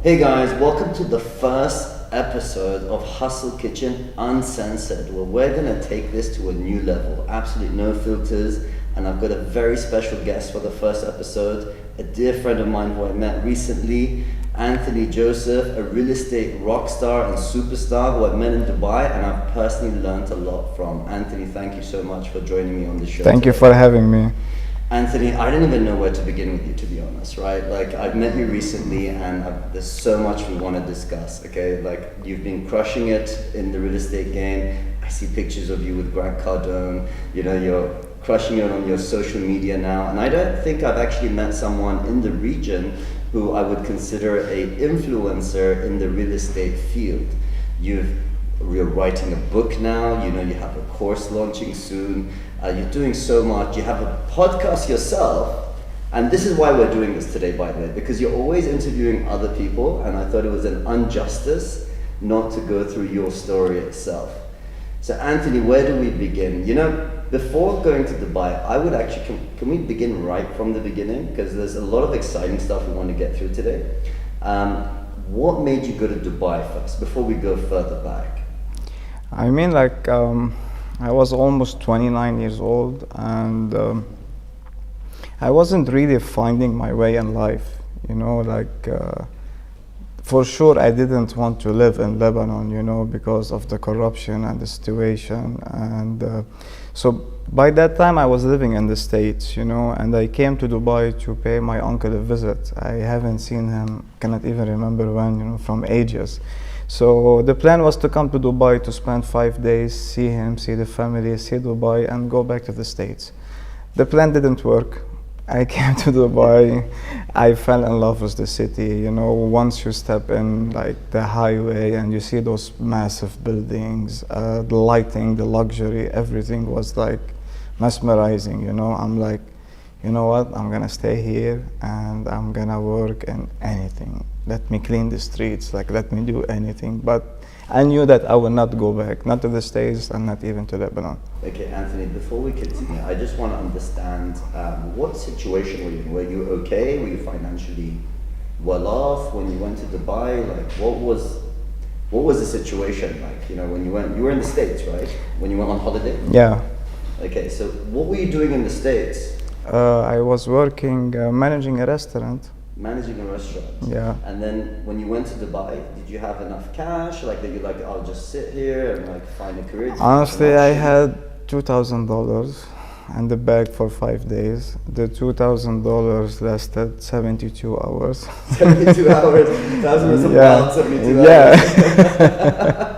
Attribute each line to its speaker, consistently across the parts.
Speaker 1: Hey guys, welcome to the first episode of Hustle Kitchen Uncensored, where we're gonna take this to a new level. Absolutely no filters, and I've got a very special guest for the first episode, a dear friend of mine who I met recently, Anthony Joseph, a real estate rock star and superstar who I met in Dubai, and I've personally learned a lot from. Anthony, thank you so much for joining me on the show.
Speaker 2: Thank you for having me.
Speaker 1: Anthony, I don't even know where to begin with you, to be honest, right? Like, I've met you recently and there's so much we want to discuss, okay? Like, you've been crushing it in the real estate game. I see pictures of you with Grant Cardone. You know, you're crushing it on your social media now. And I don't think I've actually met someone in the region who I would consider a influencer in the real estate field. You're writing a book now, you know, you have a course launching soon, you're doing so much, you have a podcast yourself, and this is why we're doing this today, by the way, because you're always interviewing other people, and I thought it was an injustice not to go through your story itself. So Anthony, where do we begin? You know, before going to Dubai, I would actually, can we begin right from the beginning? Because there's a lot of exciting stuff we want to get through today. What made you go to Dubai first, before we go further back?
Speaker 2: I mean, like, I was almost 29 years old, and I wasn't really finding my way in life, you know, like, for sure I didn't want to live in Lebanon, you know, because of the corruption and the situation, and so by that time I was living in the States, you know, and I came to Dubai to pay my uncle a visit. I haven't seen him, cannot even remember when, you know, from ages. So the plan was to come to Dubai to spend 5 days, see him, see the family, see Dubai, and go back to the States. The plan didn't work. I came to Dubai, I fell in love with the city, you know, once you step in like the highway and you see those massive buildings, the lighting, the luxury, everything was like mesmerizing, you know. I'm like, you know what, I'm gonna stay here and I'm gonna work in anything. Let me clean the streets, like let me do anything. But I knew that I would not go back, not to the States and not even to Lebanon.
Speaker 1: Okay, Anthony, before we continue, I just want to understand what situation were you in? Were you okay? Were you financially well off when you went to Dubai? Like, what was the situation like? You know, when you were in the States, right? When you went on holiday?
Speaker 2: Yeah.
Speaker 1: Okay, so what were you doing in the States?
Speaker 2: I was working, managing a restaurant.
Speaker 1: Managing a restaurant.
Speaker 2: Yeah.
Speaker 1: And then when you went to Dubai, did you have enough cash? Like that you like, I'll just sit here and like find a career?
Speaker 2: Honestly, I had $2,000 and the bag for 5 days. The $2,000 lasted 72 hours.
Speaker 1: 72 hours? That was about 72 hours.
Speaker 2: Yeah.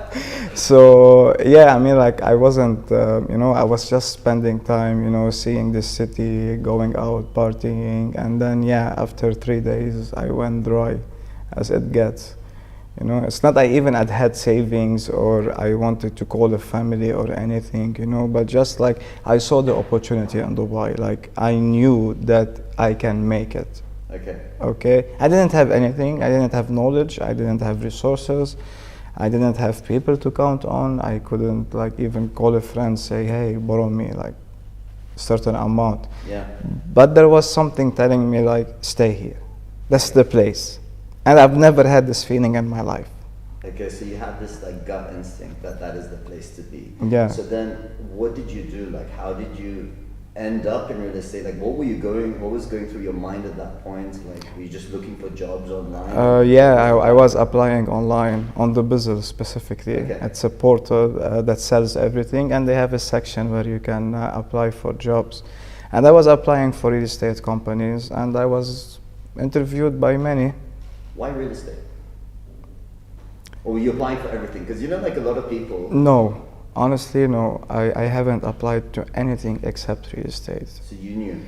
Speaker 2: So yeah, I mean, like I wasn't, you know, I was just spending time, you know, seeing the city, going out, partying, and then yeah, after 3 days, I went dry, as it gets. You know, it's not I even had savings or I wanted to call a family or anything, you know, but just like I saw the opportunity in Dubai, like I knew that I can make it.
Speaker 1: Okay.
Speaker 2: Okay, I didn't have anything, I didn't have knowledge, I didn't have resources. I didn't have people to count on. I couldn't like even call a friend, say, hey, borrow me like a certain amount.
Speaker 1: Yeah.
Speaker 2: But there was something telling me like, stay here. That's the place. And I've never had this feeling in my life.
Speaker 1: Okay, so you had this like gut instinct that is the place to be.
Speaker 2: Yeah.
Speaker 1: So then what did you do? Like, how did you end up in real estate? Like, what was going through your mind at that point? Like, were you just looking for jobs online?
Speaker 2: Yeah, I was applying online on the Bizzle specifically.
Speaker 1: Okay.
Speaker 2: It's a portal that sells everything, and they have a section where you can apply for jobs. And I was applying for real estate companies, and I was interviewed by many.
Speaker 1: Why real estate? Or were you applying for everything? Because you know, like a lot of people.
Speaker 2: No. Honestly, no, I haven't applied to anything except real estate.
Speaker 1: So you knew?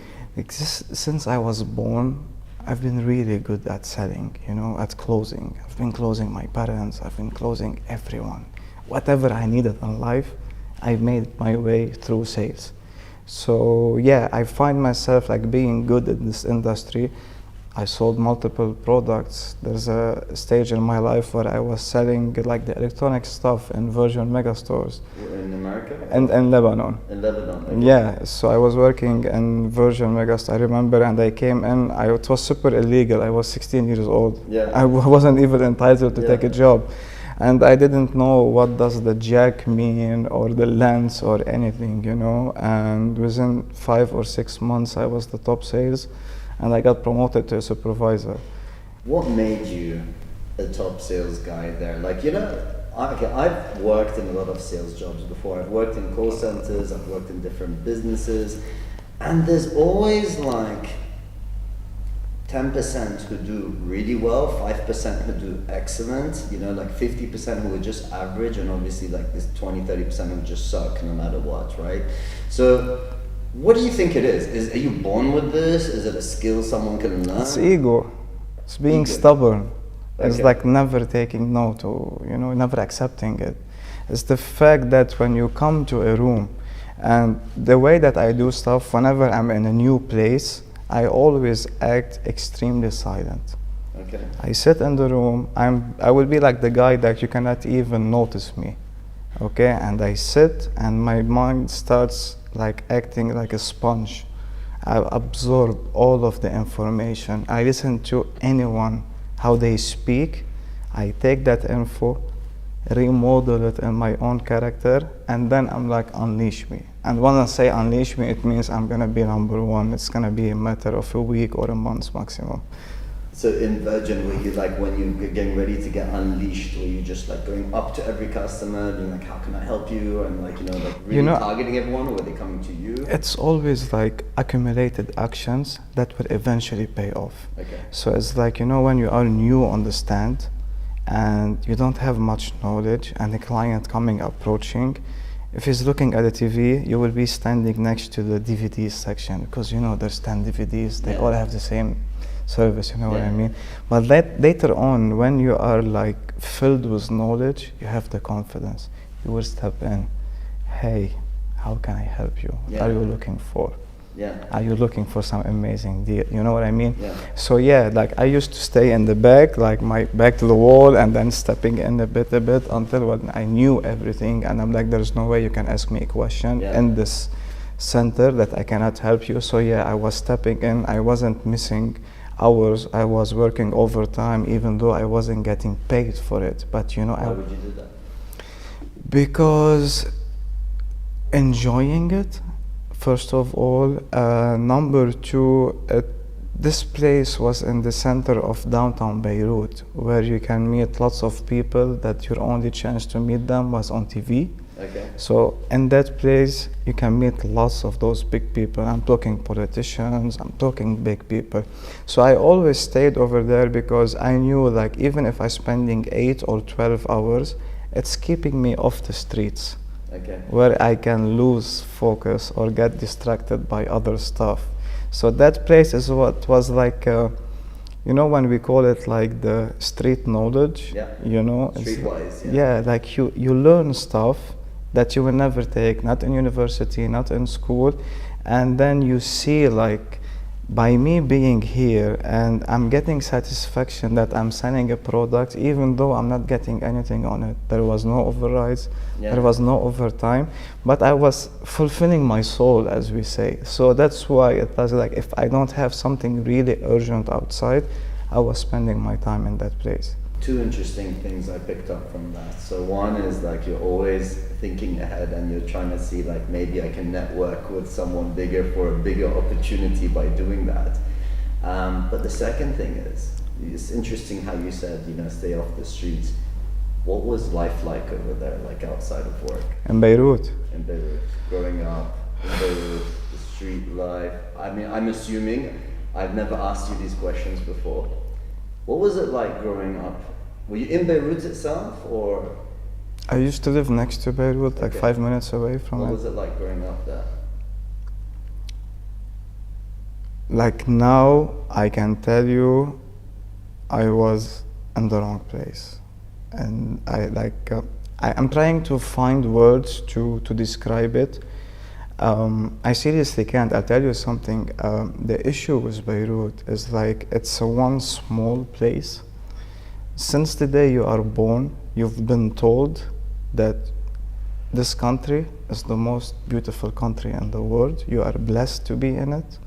Speaker 2: Since I was born, I've been really good at selling, you know, at closing. I've been closing my parents, I've been closing everyone. Whatever I needed in life, I made my way through sales. So yeah, I find myself like being good in this industry. I sold multiple products. There's a stage in my life where I was selling like the electronic stuff in Virgin megastores.
Speaker 1: In America?
Speaker 2: And in Lebanon.
Speaker 1: In Lebanon. Okay.
Speaker 2: Yeah, so I was working in Virgin megastore, I remember, and I came in, it was super illegal. I was 16 years old.
Speaker 1: Yeah.
Speaker 2: I wasn't even entitled to
Speaker 1: Yeah.
Speaker 2: take a job. And I didn't know what does the jack mean or the lens or anything, you know. And within 5 or 6 months, I was the top sales, and I got promoted to a supervisor.
Speaker 1: What made you a top sales guy there? Like, you know, I've worked in a lot of sales jobs before. I've worked in call centers, I've worked in different businesses, and there's always like 10% who do really well, 5% who do excellent, you know, like 50% who are just average, and obviously like this 20-30% who just suck no matter what, right? So what do you think it is? Are you born with this? Is it a skill someone can learn?
Speaker 2: It's ego. It's being
Speaker 1: Ego.
Speaker 2: stubborn. It's
Speaker 1: Okay.
Speaker 2: like never taking no to, you know, never accepting it. It's the fact that when you come to a room, and the way that I do stuff, whenever I'm in a new place, I always act extremely silent.
Speaker 1: Okay.
Speaker 2: I sit in the room, I will be like the guy that you cannot even notice me. Okay, and I sit and my mind starts like acting like a sponge. I absorb all of the information. I listen to anyone, how they speak. I take that info, remodel it in my own character, and then I'm like, unleash me. And when I say unleash me, it means I'm gonna be number one. It's gonna be a matter of a week or a month maximum.
Speaker 1: So in Virgin, were you like, when you're getting ready to get unleashed, were you just like going up to every customer, being like, how can I help you? And like, you know, like really targeting everyone, or were they coming to you?
Speaker 2: It's always like accumulated actions that will eventually pay off.
Speaker 1: Okay.
Speaker 2: So it's like, you know, when you are new on the stand and you don't have much knowledge, and the client coming approaching, if he's looking at the TV, you will be standing next to the DVD section, because you know there's 10 DVDs, they all have the same service, you know what I mean? But later on, when you are like filled with knowledge, you have the confidence. You will step in. Hey, how can I help you? What are you looking for? Are you looking for some amazing deal? You know what I mean? So yeah, like I used to stay in the back, like my back to the wall, and then stepping in a bit until when I knew everything, and I'm like, there's no way you can ask me a question in this center that I cannot help you. So yeah, I was stepping in. I wasn't missing hours. I was working overtime, even though I wasn't getting paid for it. But you know,
Speaker 1: why would you do that?
Speaker 2: Because enjoying it, first of all. Number two, this place was in the center of downtown Beirut, where you can meet lots of people that your only chance to meet them was on TV.
Speaker 1: Okay.
Speaker 2: So in that place, you can meet lots of those big people. I'm talking politicians, I'm talking big people. So I always stayed over there because I knew, like, even if I'm spending 8 or 12 hours, it's keeping me off the streets.
Speaker 1: Okay.
Speaker 2: Where I can lose focus or get distracted by other stuff. So that place is what was like, you know, when we call it like the street knowledge, you know?
Speaker 1: Streetwise,
Speaker 2: yeah, like you learn stuff that you will never take, not in university, not in school. And then you see, like, by me being here and I'm getting satisfaction that I'm selling a product, even though I'm not getting anything on it. There was no overrides, there was no overtime, but I was fulfilling my soul, as we say. So that's why it was like, if I don't have something really urgent outside, I was spending my time in that place.
Speaker 1: Two interesting things I picked up from that. So one is like you're always thinking ahead and you're trying to see like maybe I can network with someone bigger for a bigger opportunity by doing that. But the second thing is, it's interesting how you said, you know, stay off the streets. What was life like over there, like outside of work?
Speaker 2: In Beirut.
Speaker 1: In Beirut, growing up in Beirut, the street life. I mean, I'm assuming, I've never asked you these questions before. What was it like growing up? Were you in Beirut itself, or?
Speaker 2: I used to live next to Beirut, like 5 minutes away from it.
Speaker 1: What was it like growing up there?
Speaker 2: Like now, I can tell you, I was in the wrong place. And I'm trying to find words to describe it. I seriously can't. I'll tell you something. The issue with Beirut is like it's a one small place. Since the day you are born, you've been told that this country is the most beautiful country in the world. You are blessed to be in it.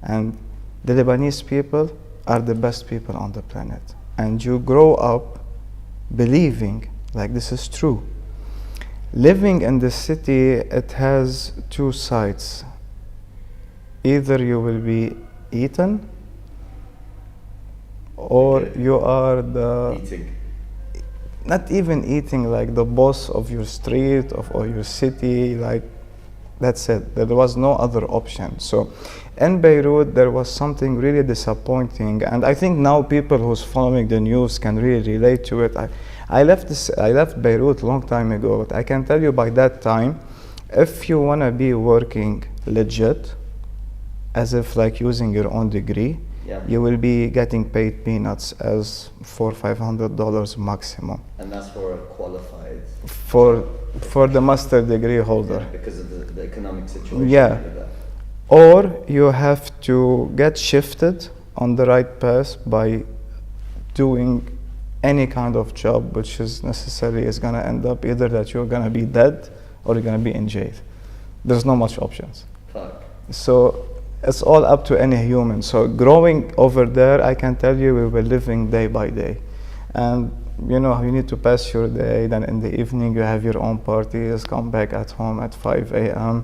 Speaker 2: And the Lebanese people are the best people on the planet. And you grow up believing like this is true. Living in the city, it has two sides. Either you will be eaten, or
Speaker 1: Okay.
Speaker 2: you are the
Speaker 1: Eating.
Speaker 2: not even eating, like the boss of your street or your city, like that's it. There was no other option. So in Beirut there was something really disappointing, and I think now people who's following the news can really relate to it. I left Beirut a long time ago, but I can tell you by that time, if you want to be working legit, as if like using your own degree,
Speaker 1: Yeah.
Speaker 2: you will be getting paid peanuts as $400-500 maximum
Speaker 1: And that's for a qualified.
Speaker 2: for the master degree holder.
Speaker 1: Yeah, because of the economic situation.
Speaker 2: Yeah.
Speaker 1: with that.
Speaker 2: Or you have to get shifted on the right path by doing any kind of job, which is necessarily is gonna end up either that you're gonna be dead or you're gonna be in jail. There's not much options.
Speaker 1: Fuck.
Speaker 2: So it's all up to any human. So growing over there, I can tell you we were living day by day. And you know, you need to pass your day, then in the evening you have your own parties, come back at home at 5 a.m.,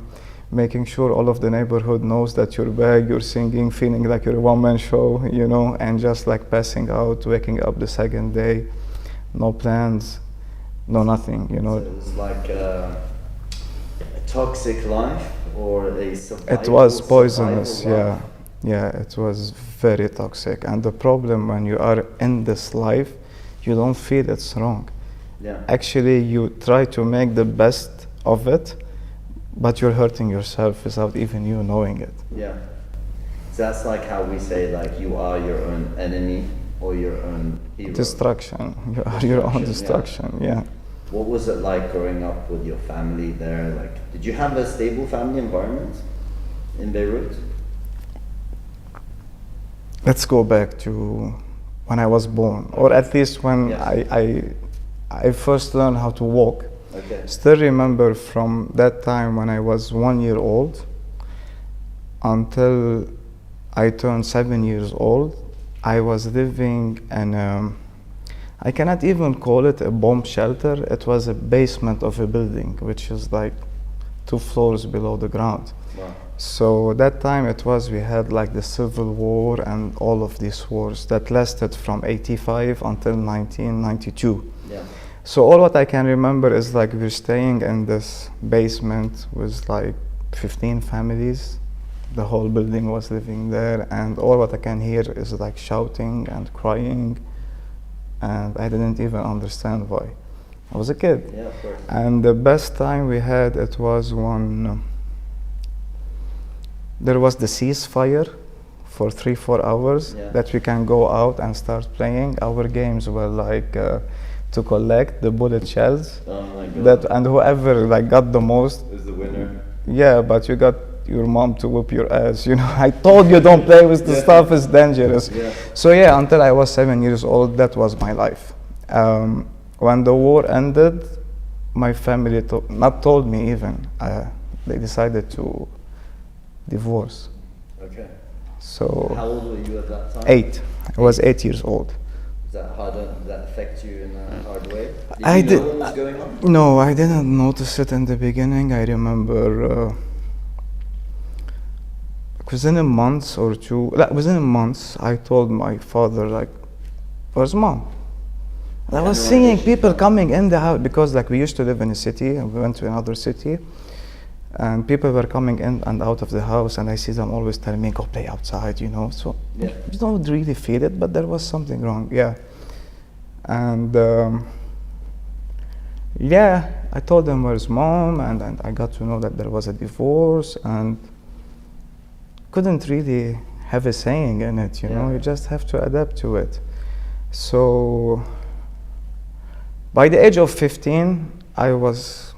Speaker 2: making sure all of the neighborhood knows that you're back, you're singing, feeling like you're a one-man show, you know, and just like passing out, waking up the second day, no plans, no nothing, you know.
Speaker 1: So it was like a toxic life or a survival.
Speaker 2: It was poisonous,
Speaker 1: survival
Speaker 2: yeah.
Speaker 1: life?
Speaker 2: Yeah, it was very toxic. And the problem when you are in this life, you don't feel it's wrong.
Speaker 1: Yeah.
Speaker 2: Actually, you try to make the best of it, but you're hurting yourself without even you knowing it.
Speaker 1: Yeah. So that's like how we say like you are your own enemy or your own hero.
Speaker 2: Destruction. You are your own destruction, yeah.
Speaker 1: What was it like growing up with your family there? Like, did you have a stable family environment in Beirut?
Speaker 2: Let's go back to when I was born, or at least when
Speaker 1: Yes.
Speaker 2: I first learned how to walk.
Speaker 1: Okay.
Speaker 2: Still remember from that time when I was 1 year old until I turned 7 years old, I was living in I cannot even call it a bomb shelter. It was a basement of a building, which is like 2 floors below the ground.
Speaker 1: Wow.
Speaker 2: So that time we had like the Civil War and all of these wars that lasted from 85 until 1992.
Speaker 1: Yeah.
Speaker 2: So all what I can remember is like we're staying in this basement with like 15 families. The whole building was living there, and all what I can hear is like shouting and crying, and I didn't even understand why. I was a kid.
Speaker 1: Yeah, of course.
Speaker 2: And the best time we had, it was when there was the ceasefire for 3-4 hours,
Speaker 1: Yeah.
Speaker 2: that we can go out and start playing. Our games were like to collect the bullet shells,
Speaker 1: Oh my god.
Speaker 2: that and whoever like got the most,
Speaker 1: is the winner.
Speaker 2: yeah, but you got your mom to whoop your ass, you know. I told you don't play with the
Speaker 1: Yeah.
Speaker 2: stuff, it's dangerous.
Speaker 1: Yeah.
Speaker 2: So yeah, until I was 7 years old, that was my life. When the war ended, my family not told me even, they decided to divorce.
Speaker 1: Okay.
Speaker 2: So
Speaker 1: How old were you at that time?
Speaker 2: 8, I was 8 years old.
Speaker 1: Is that hard? Did that affect you in a hard way? Did
Speaker 2: I
Speaker 1: you know
Speaker 2: did-
Speaker 1: what was going on?
Speaker 2: No, I didn't notice it in the beginning. I remember within a month or two, within a month, I told my father, like, where's mom? And I was
Speaker 1: no
Speaker 2: seeing
Speaker 1: idea.
Speaker 2: people coming in the house, because like we used to live in a city and we went to another city, and people were coming in and out of the house, and I see them always telling me, go play outside, you know. So
Speaker 1: Yeah.
Speaker 2: you don't really feel it, but there was something wrong, yeah. And yeah, I told them where's mom, and I got to know that there was a divorce, and couldn't really have a saying in it, you know.
Speaker 1: Yeah.
Speaker 2: You just have to adapt to it. So by the age of 15, I was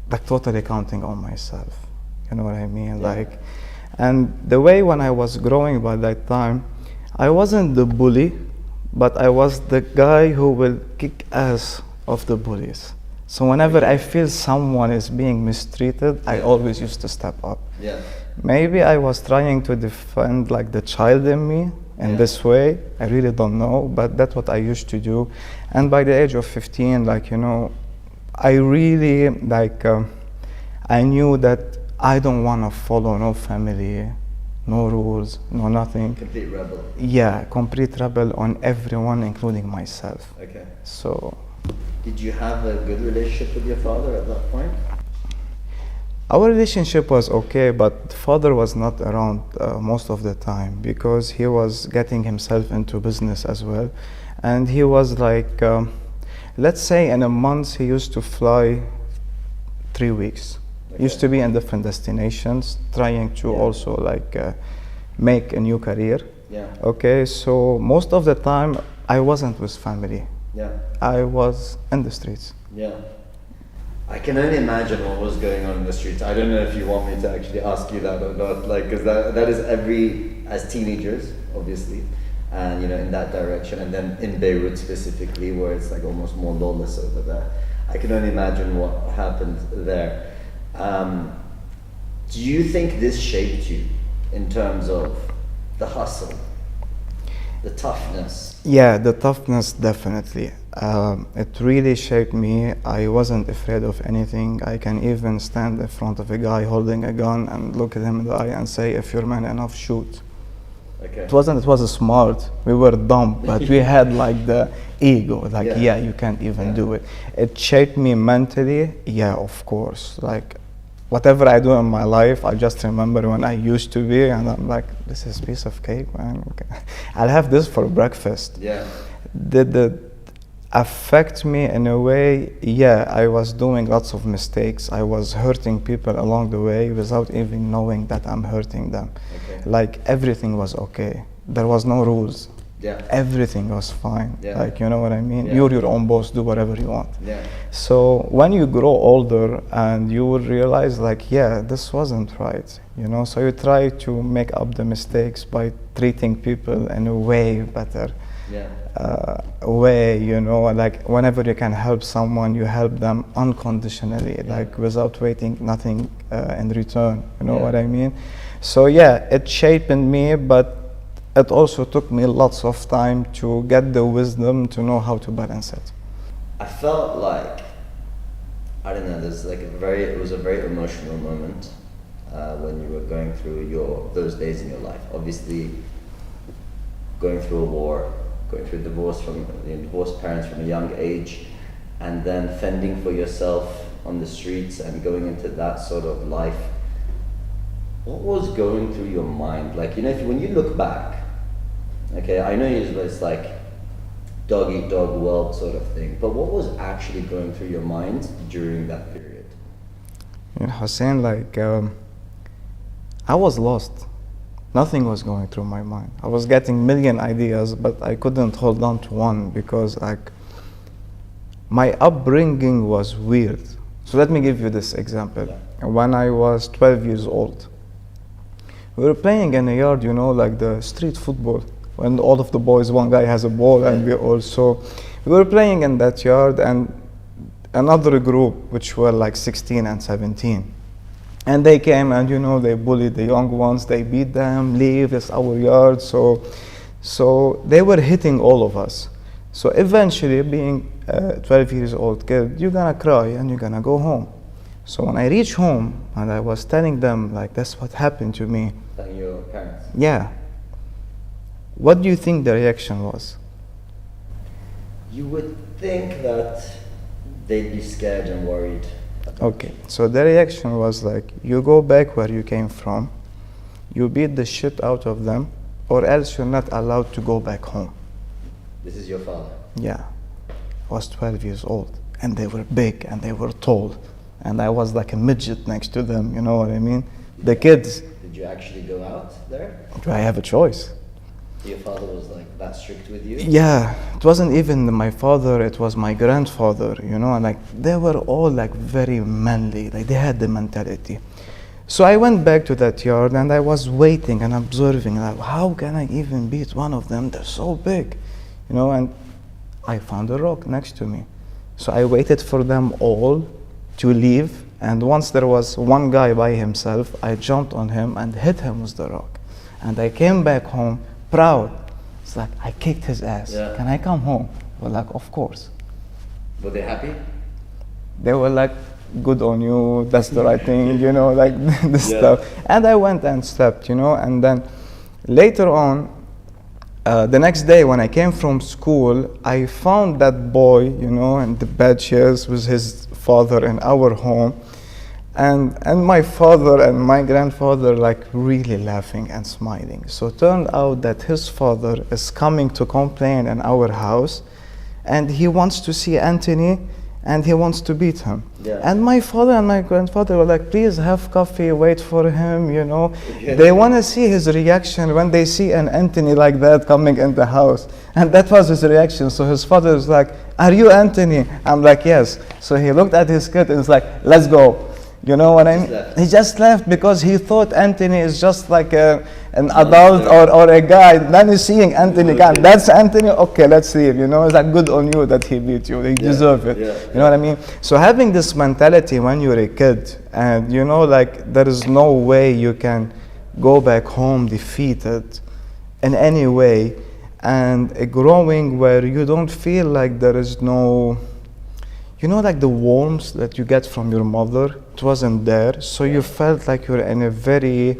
Speaker 2: like totally counting on myself. You know what I mean?
Speaker 1: Yeah.
Speaker 2: Like, and the way when I was growing by that time, I wasn't the bully, but I was the guy who will kick ass of the bullies. So whenever I feel someone is being mistreated, I always used to step up.
Speaker 1: Yeah.
Speaker 2: Maybe I was trying to defend like the child in me in this way. I really don't know, but that's what I used to do. And by the age of 15, like, you know, I really like, I knew that I don't want to follow no family, no rules, no nothing.
Speaker 1: Complete rebel.
Speaker 2: Yeah, complete rebel on everyone, including myself.
Speaker 1: Okay.
Speaker 2: So,
Speaker 1: Did you have a good relationship with your father at that point?
Speaker 2: our relationship was okay, but father was not around most of the time because he was getting himself into business as well. And he was like, let's say in a month he used to fly 3 weeks.
Speaker 1: Okay.
Speaker 2: Used to be in different destinations, trying to also like make a new career.
Speaker 1: Yeah.
Speaker 2: Okay, so most of the time I wasn't with family.
Speaker 1: Yeah.
Speaker 2: I was in the streets.
Speaker 1: Yeah. I can only imagine what was going on in the streets. I don't know if you want me to actually ask you that or not, like, because that is as teenagers, obviously, and you know, in that direction, and then in Beirut specifically, where it's like almost more lawless over there. I can only imagine what happened there. Do you think this shaped you in terms of the hustle, the toughness?
Speaker 2: Yeah, the toughness definitely. It really shaped me. I wasn't afraid of anything. I can even stand in front of a guy holding a gun and look at him in the eye and say, if you're man enough, shoot.
Speaker 1: Okay.
Speaker 2: It was smart. We were dumb, but we had like the ego, like, yeah, you can't even do it. It shaped me mentally, yeah, of course. Like, whatever I do in my life, I just remember when I used to be, and I'm like, this is a piece of cake, man. Okay. I'll have this for breakfast.
Speaker 1: Yeah.
Speaker 2: Did it affect me in a way? Yeah, I was doing lots of mistakes. I was hurting people along the way without even knowing that I'm hurting them.
Speaker 1: Okay.
Speaker 2: Like, everything was okay. There was no rules.
Speaker 1: Yeah.
Speaker 2: Everything was fine.
Speaker 1: Yeah.
Speaker 2: Like, you know what I mean?
Speaker 1: Yeah.
Speaker 2: You're your own boss, do whatever you want.
Speaker 1: Yeah.
Speaker 2: So when you grow older and you will realize like, yeah, this wasn't right, you know, so you try to make up the mistakes by treating people in a way better way, you know, like whenever you can help someone, you help them unconditionally, like without waiting nothing in return, you know what I mean? So yeah, it shaped me, but it also took me lots of time to get the wisdom to know how to balance it.
Speaker 1: I felt like, I don't know, there's like it was a very emotional moment when you were going through those days in your life. Obviously, going through a war, going through divorced parents from a young age, and then fending for yourself on the streets and going into that sort of life. What was going through your mind? Like, you know, when you look back, okay, I know it's like dog eat dog world sort of thing, but what was actually going through your mind during that period?
Speaker 2: You know, Hussein, like, I was lost. Nothing was going through my mind. I was getting million ideas, but I couldn't hold on to one because, like, my upbringing was weird. So let me give you this example. Yeah. When I was 12 years old, we were playing in a yard, you know, like the street football. When all of the boys, one guy has a ball, and we were playing in that yard, and another group, which were like 16 and 17. And they came and, you know, they bullied the young ones, they beat them, leave, it's our yard. So they were hitting all of us. So eventually, being a 12 years old kid, you're gonna cry and you're gonna go home. So when I reached home and I was telling them, like, that's what happened to me.
Speaker 1: Telling your parents?
Speaker 2: Yeah. What do you think the reaction was?
Speaker 1: You would think that they'd be scared and worried.
Speaker 2: Okay, so the reaction was like, you go back where you came from, you beat the shit out of them, or else you're not allowed to go back home.
Speaker 1: This is your father?
Speaker 2: Yeah. I was 12 years old, and they were big, and they were tall, and I was like a midget next to them, you know what I mean? The kids.
Speaker 1: Did you actually go out there?
Speaker 2: Do I have a choice?
Speaker 1: Your father was like that strict with you?
Speaker 2: Yeah, it wasn't even my father, it was my grandfather, you know, and like they were all like very manly, like they had the mentality. So I went back to that yard and I was waiting and observing, like, how can I even beat one of them? They're so big, you know, and I found a rock next to me. So I waited for them all to leave, and once there was one guy by himself, I jumped on him and hit him with the rock. And I came back home proud. It's like, I kicked his ass.
Speaker 1: Yeah.
Speaker 2: Can I come home? Well, like, of course.
Speaker 1: Were they happy?
Speaker 2: They were like, good on you, that's the right thing, you know, like this stuff. And I went and slept, you know, and then later on, the next day when I came from school, I found that boy, you know, in the bed chairs with his father in our home. And my father and my grandfather like really laughing and smiling. So it turned out that his father is coming to complain in our house, and he wants to see Anthony and he wants to beat him.
Speaker 1: Yeah.
Speaker 2: And my father and my grandfather were like, please have coffee, wait for him, you know. They want to see his reaction when they see an Anthony like that coming in the house. And that was his reaction. So his father was like, are you Anthony? I'm like, yes. So he looked at his kid and was like, let's go. You know what I mean? He just left because he thought Anthony is just like an adult or a guy. Then he's seeing Anthony, that's Anthony, okay, let's leave. You know, it's like good on you that he beat you. They deserve it. You know what I mean? So having this mentality when you're a kid, and you know, like there is no way you can go back home defeated in any way, and growing where you don't feel like there is no, you know, like the warmth that you get from your mother, it wasn't there. So you felt like you're in a very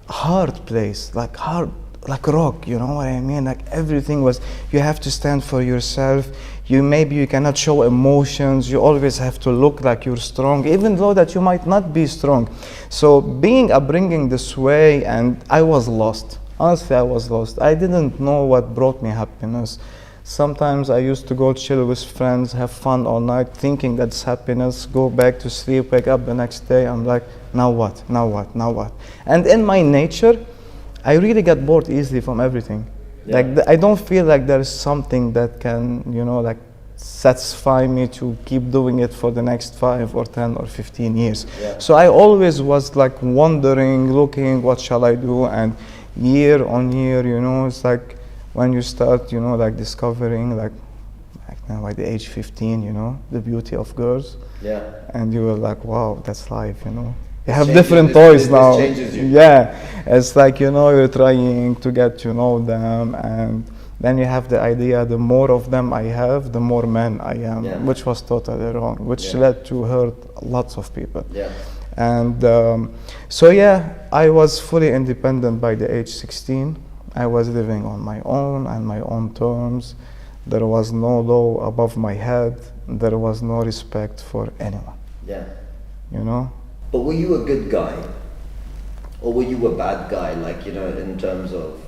Speaker 2: hard place, like hard, like rock, you know what I mean? Like everything was, you have to stand for yourself. Maybe you cannot show emotions. You always have to look like you're strong, even though that you might not be strong. So being upbringing this way, and I was lost. Honestly, I was lost. I didn't know what brought me happiness. Sometimes I used to go chill with friends, have fun all night, thinking that's happiness, go back to sleep, wake up the next day, I'm like, now what, now what, now what? And in my nature, I really get bored easily from everything.
Speaker 1: Yeah.
Speaker 2: Like, I don't feel like there's something that can, you know, like satisfy me to keep doing it for the next 5 or 10 or 15 years.
Speaker 1: Yeah.
Speaker 2: So I always was like wondering, looking, what shall I do? And year on year, you know, it's like, when you start, you know, like discovering, like now by the age 15, you know, the beauty of girls.
Speaker 1: Yeah.
Speaker 2: And you were like, wow, that's life, you know. You have
Speaker 1: Changes,
Speaker 2: different toys now.
Speaker 1: Changes you.
Speaker 2: Yeah. It's like, you know, you're trying to get to know them, and then you have the idea, the more of them I have, the more men I am, which was totally wrong, which led to hurt lots of people.
Speaker 1: Yeah.
Speaker 2: And so yeah, I was fully independent by the age 16. I was living on my own and my own terms. There was no law above my head. There was no respect for anyone.
Speaker 1: Yeah.
Speaker 2: You know?
Speaker 1: But were you a good guy? Or were you a bad guy, like, you know, in terms of...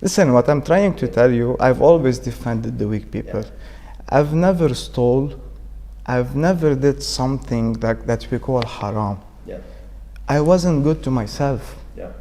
Speaker 2: Listen, what I'm trying to tell you, I've always defended the weak people.
Speaker 1: Yeah.
Speaker 2: I've never stole. I've never did something that we call haram.
Speaker 1: Yeah.
Speaker 2: I wasn't good to myself.
Speaker 1: Yeah.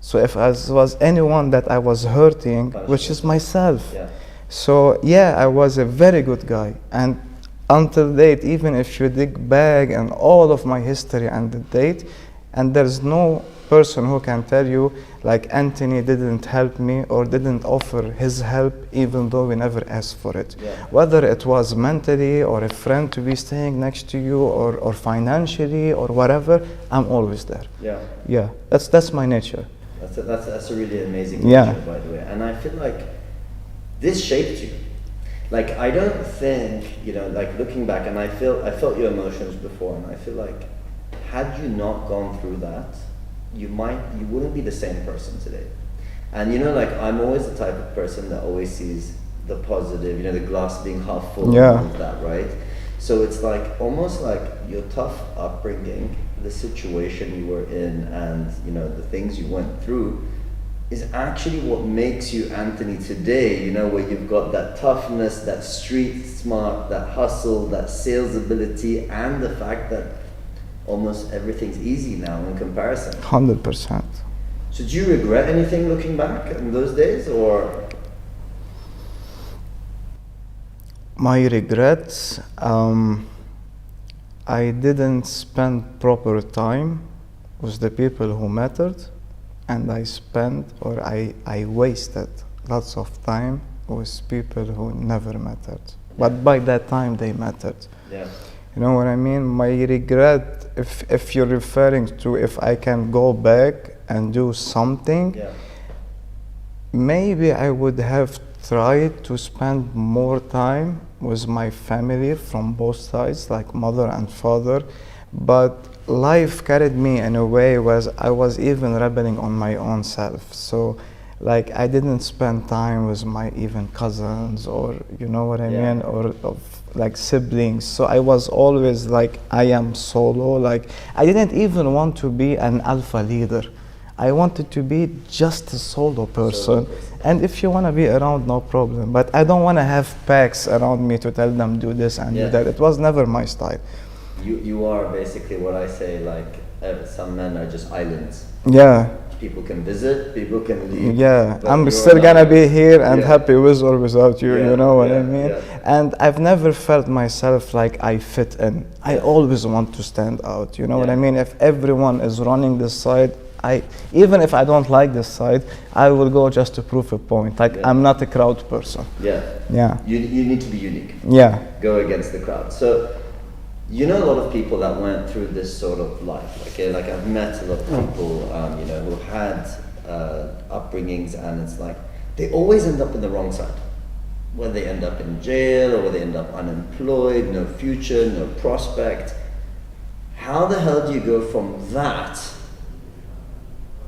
Speaker 2: So if I was anyone that I was hurting, which is myself.
Speaker 1: Yeah.
Speaker 2: So yeah, I was a very good guy. And until date, even if you dig back and all of my history and the date, and there's no person who can tell you like Anthony didn't help me or didn't offer his help even though we never asked for it.
Speaker 1: Yeah.
Speaker 2: Whether it was mentally or a friend to be staying next to you or financially or whatever, I'm always there.
Speaker 1: Yeah.
Speaker 2: Yeah, that's my nature.
Speaker 1: That's a really amazing
Speaker 2: Yeah.
Speaker 1: picture, by the way. And I feel like this shaped you. Like, I don't think, you know, like looking back, and I felt your emotions before, and I feel like had you not gone through that, you wouldn't be the same person today. And you know, like, I'm always the type of person that always sees the positive, you know, the glass being half full and all of that, right? So it's like, almost like your tough upbringing, the situation you were in, and, you know, the things you went through is actually what makes you Anthony today, you know, where you've got that toughness, that street smart, that hustle, that sales ability, and the fact that almost everything's easy now in comparison.
Speaker 2: 100%.
Speaker 1: So do you regret anything looking back in those days, or?
Speaker 2: My regrets, I didn't spend proper time with the people who mattered, and I wasted lots of time with people who never mattered. But by that time they mattered.
Speaker 1: Yeah.
Speaker 2: You know what I mean? My regret, if you're referring to if I can go back and do something,
Speaker 1: Yeah.
Speaker 2: maybe I would have tried to spend more time with my family from both sides, like mother and father, but life carried me in a way where I was even rebelling on my own self. So like I didn't spend time with my even cousins, or you know what I
Speaker 1: Yeah.
Speaker 2: mean, or of like siblings. So I was always like I am solo. Like I didn't even want to be an alpha leader. I wanted to be just a solo person. And if you want to be around, no problem. But I don't want to have packs around me to tell them do this and
Speaker 1: Yeah.
Speaker 2: do that. It was never my style.
Speaker 1: You are basically what I say, like some men are just islands.
Speaker 2: Yeah,
Speaker 1: People can visit, people can leave.
Speaker 2: yeah.
Speaker 1: but
Speaker 2: I'm
Speaker 1: you're
Speaker 2: still
Speaker 1: an
Speaker 2: gonna
Speaker 1: island.
Speaker 2: be here and
Speaker 1: Yeah.
Speaker 2: happy with or without you.
Speaker 1: Yeah,
Speaker 2: You know what I
Speaker 1: yeah,
Speaker 2: mean?
Speaker 1: yeah.
Speaker 2: And I've never felt myself like I fit in. I always want to stand out. You know what I
Speaker 1: Yeah.
Speaker 2: mean? If everyone is running this side, even if I don't like this side, I will go just to prove a point. Like
Speaker 1: Yeah.
Speaker 2: I'm not a crowd person.
Speaker 1: Yeah.
Speaker 2: Yeah,
Speaker 1: You need to be unique.
Speaker 2: yeah.
Speaker 1: Go against the crowd. So, you know, a lot of people that went through this sort of life. Okay, like I've met a lot of people, you know, who had upbringings, and it's like they always end up in the wrong side. Whether they end up in jail or whether they end up unemployed, no future, no prospect. How the hell do you go from that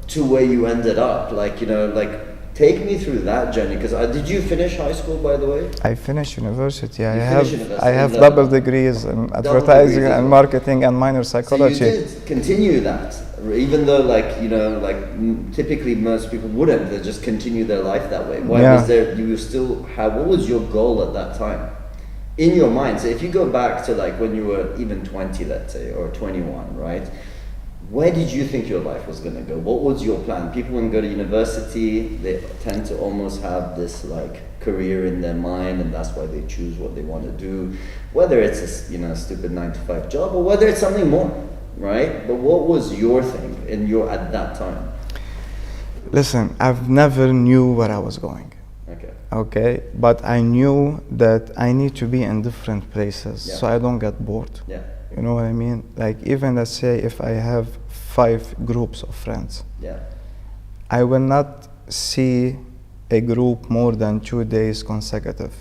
Speaker 1: to where you ended up? Like, you know, like take me through that journey. Because did you finish high school, by the way?
Speaker 2: I finished university.
Speaker 1: You
Speaker 2: I
Speaker 1: finished
Speaker 2: have
Speaker 1: university,
Speaker 2: I have
Speaker 1: you
Speaker 2: double
Speaker 1: love-
Speaker 2: degrees in
Speaker 1: degrees
Speaker 2: advertising
Speaker 1: as
Speaker 2: and
Speaker 1: well.
Speaker 2: marketing and minor
Speaker 1: So
Speaker 2: psychology.
Speaker 1: you did continue that, even though, like, you know, like typically most people wouldn't. They just continue their life that way. Why
Speaker 2: Yeah.
Speaker 1: was there? You still have. What was your goal at that time, in your mind? So if you go back to like when you were even 20, let's say, or 21, right? Where did you think your life was going to go? What was your plan? People when go to university, they tend to almost have this like career in their mind, and that's why they choose what they want to do, whether it's a, you know, a stupid 9-to-5 job or whether it's something more, right? But what was your thing in your at that time?
Speaker 2: Listen, I've never knew where I was going.
Speaker 1: Okay.
Speaker 2: Okay, but I knew that I need to be in different places
Speaker 1: Yeah.
Speaker 2: so I don't get bored.
Speaker 1: Yeah.
Speaker 2: You know what I mean? Like even let's say if I have 5 groups of friends,
Speaker 1: Yeah.
Speaker 2: I will not see a group more than 2 days consecutive.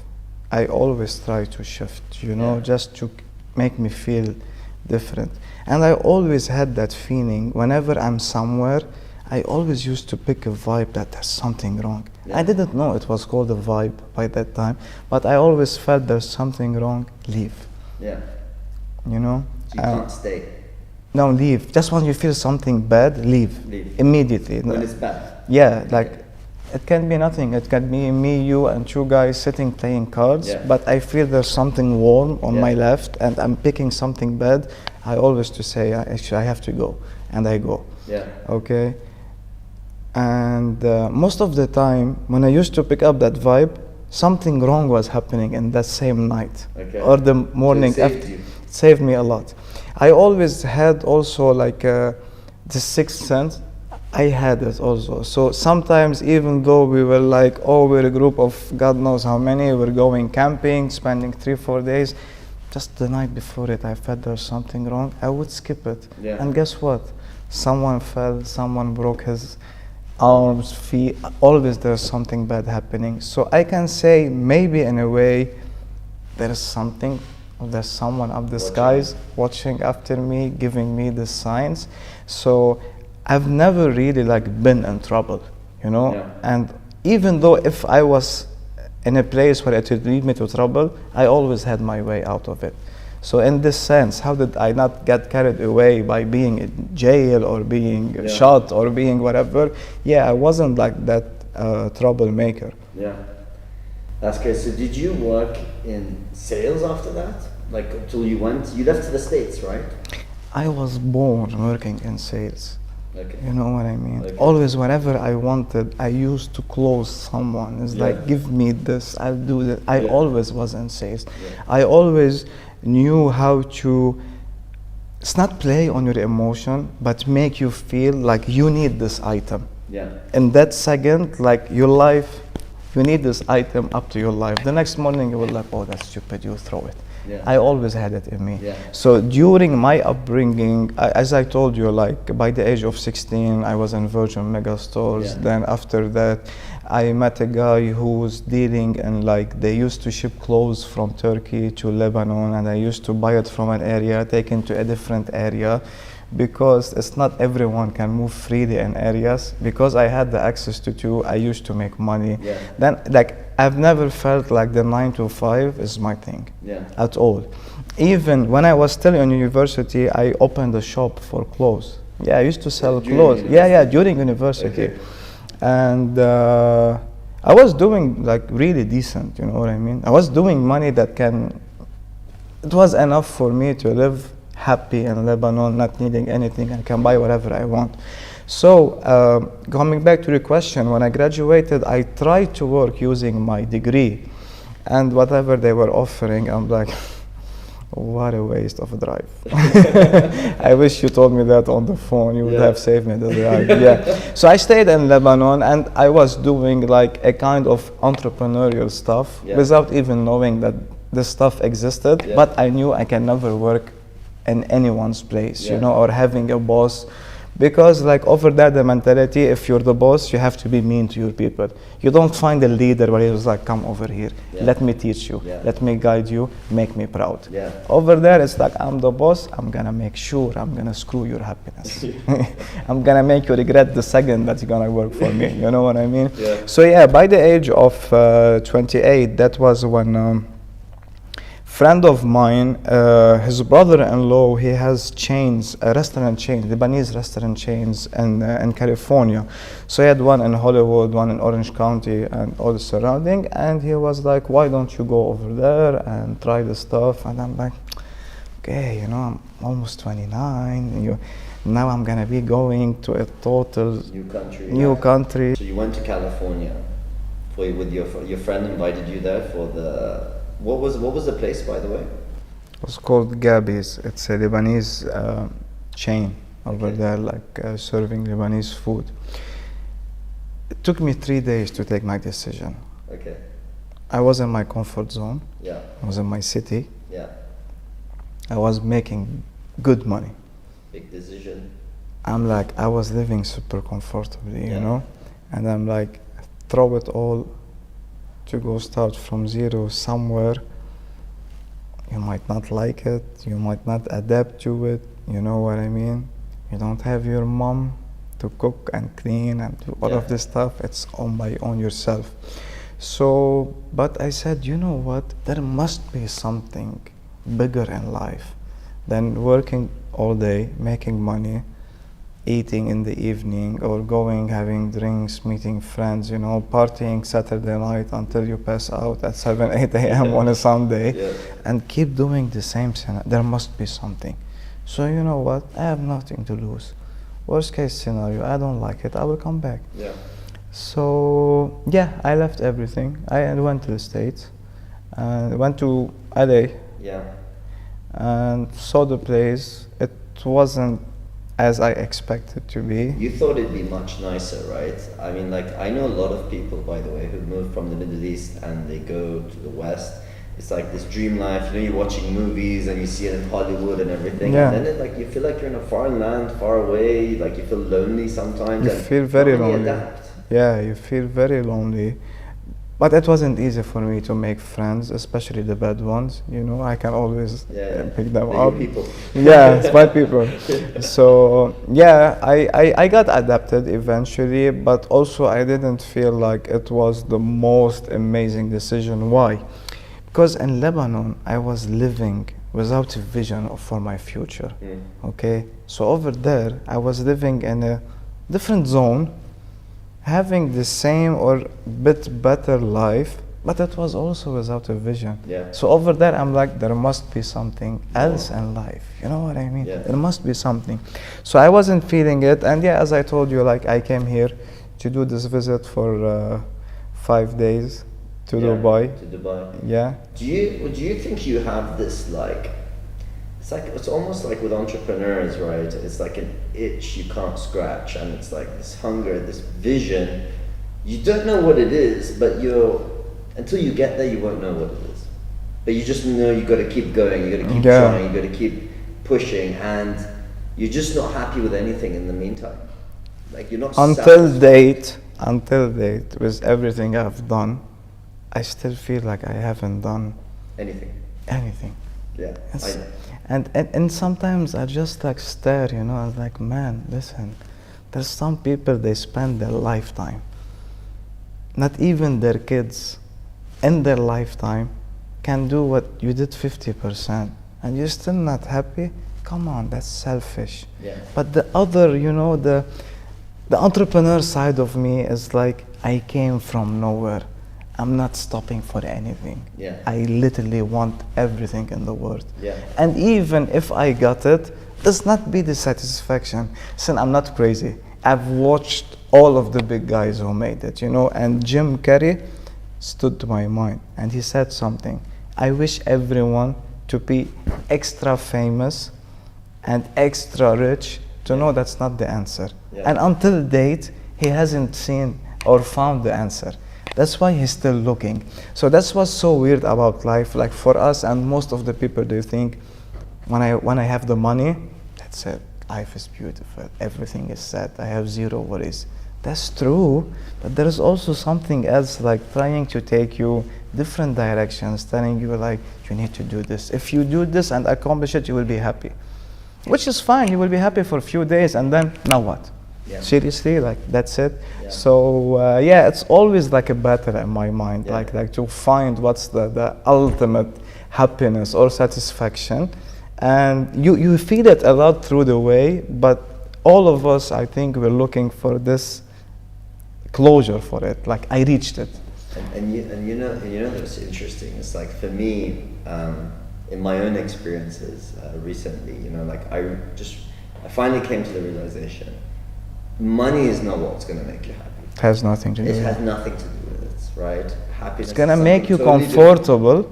Speaker 2: I always try to shift, you know,
Speaker 1: Yeah.
Speaker 2: just to make me feel different. And I always had that feeling whenever I'm somewhere, I always used to pick a vibe that there's something wrong.
Speaker 1: Yeah.
Speaker 2: I didn't know it was called a vibe by that time, but I always felt there's something wrong, leave,
Speaker 1: Yeah.
Speaker 2: you know?
Speaker 1: So you can't stay.
Speaker 2: No, leave. Just when you feel something bad, leave.
Speaker 1: Leave.
Speaker 2: Immediately.
Speaker 1: When it's bad.
Speaker 2: Yeah, like it can be nothing. It can be me, you, and 2 guys sitting playing cards.
Speaker 1: Yeah.
Speaker 2: But I feel there's something warm on
Speaker 1: Yeah.
Speaker 2: my left, and I'm picking something bad. I always to say, actually, I have to go, and I go.
Speaker 1: Yeah.
Speaker 2: Okay. And most of the time, when I used to pick up that vibe, something wrong was happening in that same night
Speaker 1: Okay.
Speaker 2: or the morning
Speaker 1: So it saved
Speaker 2: after.
Speaker 1: you.
Speaker 2: It saved me a lot. I always had also like the sixth sense. I had it also. So sometimes, even though we were like, oh, we're a group of God knows how many, we're going camping, spending 3-4 days. Just the night before it, I felt there's something wrong. I would skip it.
Speaker 1: Yeah.
Speaker 2: And guess what? Someone fell, someone broke his arms, feet. Always there's something bad happening. So I can say maybe in a way there's something, or there's someone up the skies watching after me, giving me the signs. So I've never really like been in trouble, you know?
Speaker 1: Yeah.
Speaker 2: And even though if I was in a place where it would lead me to trouble, I always had my way out of it. So in this sense, how did I not get carried away by being in jail or being shot or being whatever? Yeah, I wasn't like that troublemaker.
Speaker 1: Yeah. That's great. So did you work in sales after that? Like until you left to the States, right?
Speaker 2: I was born working in sales.
Speaker 1: Okay.
Speaker 2: You know what I mean?
Speaker 1: Okay.
Speaker 2: Always, whenever I wanted, I used to close someone. It's
Speaker 1: Yeah.
Speaker 2: like, give me this, I'll do that. I
Speaker 1: Yeah.
Speaker 2: always was in sales.
Speaker 1: Yeah.
Speaker 2: I always knew how to, it's not play on your emotion, but make you feel like you need this item.
Speaker 1: Yeah.
Speaker 2: In that second, like your life, you need this item up to your life. The next morning, you will like, oh, that's stupid, you throw it.
Speaker 1: Yeah.
Speaker 2: I always had it in me.
Speaker 1: Yeah.
Speaker 2: So during my upbringing, as I told you, like by the age of 16, I was in Virgin mega stores.
Speaker 1: Yeah.
Speaker 2: Then after that, I met a guy who was dealing and like they used to ship clothes from Turkey to Lebanon, and I used to buy it from an area, take it to a different area, because it's not everyone can move freely in areas. Because I had the access to two, I used to make money.
Speaker 1: Yeah.
Speaker 2: Then like I've never felt like the 9 to 5 is my thing.
Speaker 1: Yeah.
Speaker 2: At all. Even when I was still in university, I opened a shop for clothes. Yeah, I used to sell
Speaker 1: During
Speaker 2: clothes. Yeah,
Speaker 1: university?
Speaker 2: during university.
Speaker 1: Okay.
Speaker 2: And I was doing like really decent, you know what I mean? I was doing money that it was enough for me to live happy in Lebanon, not needing anything. I can buy whatever I want. So coming back to the question, when I graduated, I tried to work using my degree, and whatever they were offering, I'm like, what a waste of a drive. I wish you told me that on the phone. You would
Speaker 1: Yeah.
Speaker 2: have saved me the drive. Yeah. So I stayed in Lebanon, and I was doing like a kind of entrepreneurial stuff
Speaker 1: Yeah.
Speaker 2: without even knowing that this stuff existed.
Speaker 1: Yeah.
Speaker 2: But I knew I can never work in anyone's place,
Speaker 1: Yeah.
Speaker 2: you know, or having a boss. Because like over there, the mentality, if you're the boss, you have to be mean to your people. You don't find a leader where he was like, come over here,
Speaker 1: Yeah.
Speaker 2: let me teach you,
Speaker 1: Yeah.
Speaker 2: let me guide you, make me proud.
Speaker 1: Yeah.
Speaker 2: Over there, it's like, I'm the boss, I'm gonna make sure I'm gonna screw your happiness. I'm gonna make you regret the second that you're gonna work for me, you know what I mean?
Speaker 1: Yeah.
Speaker 2: So yeah, by the age of 28, that was when friend of mine, his brother-in-law, he has chains, restaurant chains, Lebanese restaurant chains in California. So he had one in Hollywood, one in Orange County, and all the surrounding. And he was like, why don't you go over there and try the stuff? And I'm like, okay, you know, I'm almost 29. Now I'm gonna be going to a total new
Speaker 1: Yeah.
Speaker 2: country.
Speaker 1: So you went to California with your friend invited you there for the what was the place, by the way?
Speaker 2: It was called Gabby's. It's a Lebanese chain over
Speaker 1: Okay.
Speaker 2: there, like serving Lebanese food. It took me 3 days to take my decision.
Speaker 1: Okay.
Speaker 2: I was in my comfort zone.
Speaker 1: Yeah.
Speaker 2: I was in my city.
Speaker 1: Yeah.
Speaker 2: I was making good money.
Speaker 1: Big decision.
Speaker 2: I'm like, I was living super comfortably,
Speaker 1: Yeah.
Speaker 2: you know? And I'm like, throw it all to go start from zero somewhere. You might not like it, you might not adapt to it, you know what I mean? You don't have your mom to cook and clean and do all of
Speaker 1: Yeah.
Speaker 2: this stuff, it's on yourself. So, but I said, you know what, there must be something bigger in life than working all day, making money, eating in the evening, or going, having drinks, meeting friends, you know, partying Saturday night until you pass out at 7, 8 a.m. on a Sunday,
Speaker 1: Yeah.
Speaker 2: and keep doing the same thing. There must be something. So you know what, I have nothing to lose. Worst case scenario, I don't like it, I will come back.
Speaker 1: Yeah.
Speaker 2: So yeah, I left everything. I went to the States, and went to LA,
Speaker 1: Yeah.
Speaker 2: and saw the place. It wasn't as I expected to be.
Speaker 1: You thought it'd be much nicer, right? I mean, like, I know a lot of people, by the way, who move from the Middle East and they go to the West. It's like this dream life, you know, you're watching movies and you see it in Hollywood and everything.
Speaker 2: Yeah.
Speaker 1: And then you feel like you're in a foreign land, far away, like you feel lonely sometimes.
Speaker 2: You
Speaker 1: and
Speaker 2: feel very
Speaker 1: not really
Speaker 2: lonely.
Speaker 1: adapt.
Speaker 2: Yeah, you feel very lonely. But it wasn't easy for me to make friends, especially the bad ones. You know, I can always
Speaker 1: Yeah.
Speaker 2: pick them
Speaker 1: They're your
Speaker 2: up.
Speaker 1: people.
Speaker 2: Yeah, it's my people. So yeah, I got adapted eventually, but also I didn't feel like it was the most amazing decision. Why? Because in Lebanon, I was living without a vision for my future. Okay, so over there, I was living in a different zone, having the same or bit better life, but it was also without a vision.
Speaker 1: Yeah.
Speaker 2: So over there, I'm like, there must be something else in life. You know what I mean?
Speaker 1: Yeah.
Speaker 2: There must be something. So I wasn't feeling it, and yeah, as I told you, like I came here to do this visit for 5 days to Dubai.
Speaker 1: To Dubai.
Speaker 2: Yeah.
Speaker 1: Do you think you have this like? It's almost like with entrepreneurs, right? It's like an itch you can't scratch, and it's like this hunger, this vision. You don't know what it is, but until you get there, you won't know what it is. But you just know you got to keep going, you got to keep trying, you got to keep pushing, and you're just not happy with anything in the meantime. Like you're not
Speaker 2: until date, with everything I've done, I still feel like I haven't done anything.
Speaker 1: Yeah, I know.
Speaker 2: And sometimes I just like stare, you know, I was like, man, listen, there's some people, they spend their lifetime, not even their kids, in their lifetime, can do what you did 50%, and you're still not happy. Come on, that's selfish.
Speaker 1: Yeah.
Speaker 2: But the other, you know, the entrepreneur side of me is like, I came from nowhere. I'm not stopping for anything.
Speaker 1: Yeah.
Speaker 2: I literally want everything in the world.
Speaker 1: Yeah.
Speaker 2: And even if I got it, does not be the satisfaction. Listen, I'm not crazy. I've watched all of the big guys who made it, you know, and Jim Carrey stood to my mind, and he said something. I wish everyone to be extra famous and extra rich to know that's not the answer.
Speaker 1: Yeah.
Speaker 2: And until date, he hasn't seen or found the answer. That's why he's still looking. So that's what's so weird about life. Like for us and most of the people, they think when I have the money, that's it. Life is beautiful. Everything is set. I have zero worries. That's true, but there is also something else, like trying to take you different directions, telling you like, you need to do this. If you do this and accomplish it, you will be happy. Which is fine, you will be happy for a few days, and then, now what?
Speaker 1: Yeah.
Speaker 2: Seriously, like that's it.
Speaker 1: Yeah.
Speaker 2: So yeah, it's always like a battle in my mind,
Speaker 1: Yeah.
Speaker 2: like to find what's the ultimate happiness or satisfaction, and you feel it a lot through the way. But all of us, I think, we're looking for this closure for it. Like I reached it.
Speaker 1: And you know what's interesting? It's like for me, in my own experiences recently, you know, like I finally came to the realization. Money is not what's going to make you happy.
Speaker 2: It has nothing to do
Speaker 1: It
Speaker 2: with
Speaker 1: has
Speaker 2: it.
Speaker 1: nothing to do with it, right? Happiness.
Speaker 2: It's gonna
Speaker 1: is
Speaker 2: make you
Speaker 1: something totally
Speaker 2: comfortable.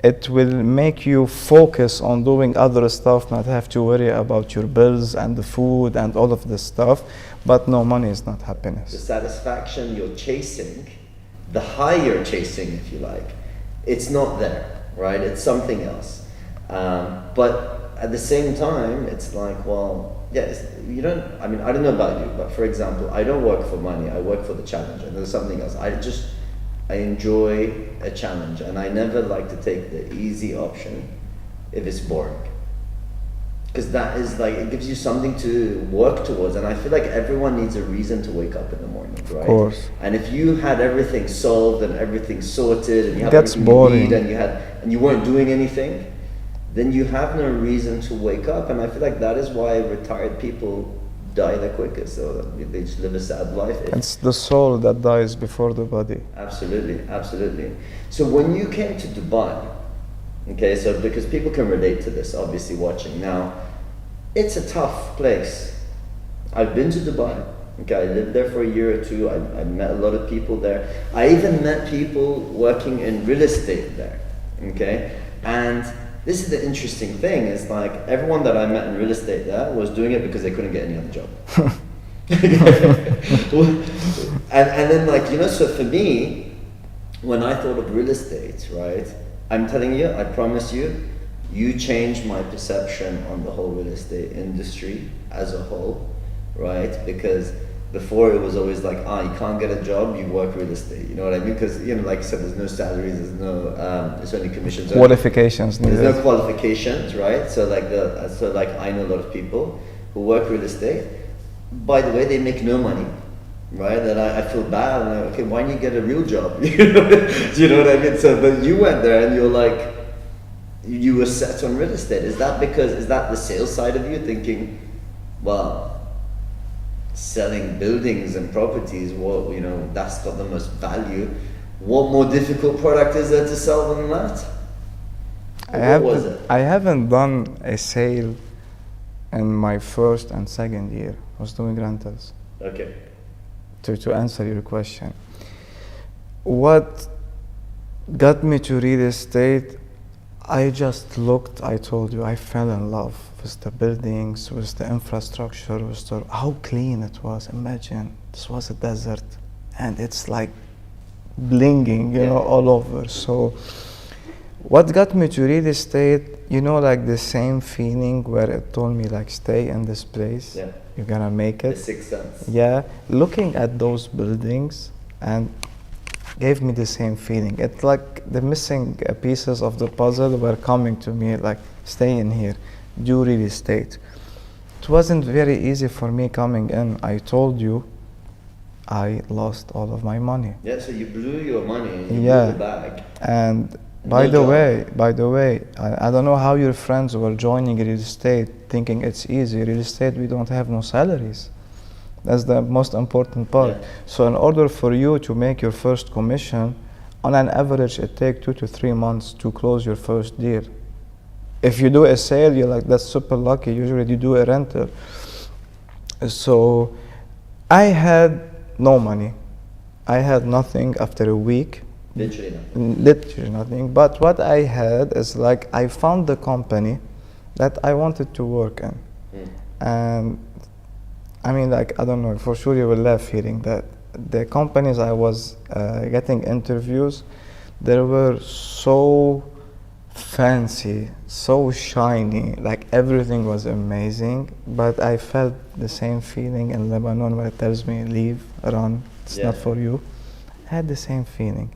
Speaker 2: It will make you focus on doing other stuff, not have to worry about your bills and the food and all of this stuff. But no, money is not
Speaker 1: The
Speaker 2: happiness.
Speaker 1: satisfaction you're chasing, the high you're chasing, if you like, it's not there, right? It's something else. But at the same time, it's like, well, yes, I don't know about you, but for example, I don't work for money, I work for the challenge, and there's something else. I enjoy a challenge, and I never like to take the easy option if it's boring. Because that is like, it gives you something to work towards, and I feel like everyone needs a reason to wake up in the morning, right?
Speaker 2: Of course.
Speaker 1: And if you had everything solved and everything sorted, and you have
Speaker 2: That's
Speaker 1: everything
Speaker 2: boring.
Speaker 1: you need, and you weren't doing anything, then you have no reason to wake up. And I feel like that is why retired people die the quickest, so they just live a sad life.
Speaker 2: It's the soul that dies before the body.
Speaker 1: Absolutely, absolutely. So when you came to Dubai, okay, so because people can relate to this, obviously watching now, it's a tough place. I've been to Dubai, okay, I lived there for a year or two, I met a lot of people there. I even met people working in real estate there, okay? And this is the interesting thing, is like everyone that I met in real estate there was doing it because they couldn't get any other job. and then like, you know, so for me, when I thought of real estate, right, I'm telling you, I promise you, you changed my perception on the whole real estate industry as a whole, right? Because before it was always like, you can't get a job, you work real estate. You know what I mean? Because, you know, like I said, there's no salaries, there's only commissions.
Speaker 2: Qualifications needed.
Speaker 1: There's no qualifications, right? So like I know a lot of people who work real estate. By the way, they make no money, right? And I feel bad. I'm like, okay, why don't you get a real job? Do you know what I mean? So, but you went there and you're like, you were set on real estate. Is that the sales side of you thinking, well, selling buildings and properties, well, you know, that's got the most value. What more difficult product is there to sell than that? What was it?
Speaker 2: I haven't done a sale in my first and second year. I was doing rentals.
Speaker 1: Okay.
Speaker 2: To answer your question, what got me to real estate, I just looked, I told you, I fell in love with the buildings, with the infrastructure, with how clean it was. Imagine, this was a desert and it's like blinging, you know, all over. So what got me to real estate, you know, like the same feeling where it told me like, stay in this place, you're gonna make it.
Speaker 1: The sixth sense.
Speaker 2: Yeah, looking at those buildings and gave me the same feeling. It's like the missing pieces of the puzzle were coming to me like, stay in here, do real estate. It wasn't very easy for me coming in. I told you, I lost all of my money.
Speaker 1: Yeah, so you blew your money and you blew the bag.
Speaker 2: And by the way, I don't know how your friends were joining real estate thinking it's easy. Real estate, we don't have no salaries. That's the most important part.
Speaker 1: Yeah.
Speaker 2: So in order for you to make your first commission, on an average, it takes 2 to 3 months to close your first deal. If you do a sale, you're like, that's super lucky. Usually you do a rental. So I had no money. I had nothing after a week.
Speaker 1: Literally nothing.
Speaker 2: Literally nothing. But what I had is like, I found the company that I wanted to work in. And I mean, like, I don't know, for sure you will laugh hearing that. The companies I was getting interviews, they were so fancy, so shiny, like everything was amazing. But I felt the same feeling in Lebanon where it tells me, leave, run, it's not for you. I had the same feeling.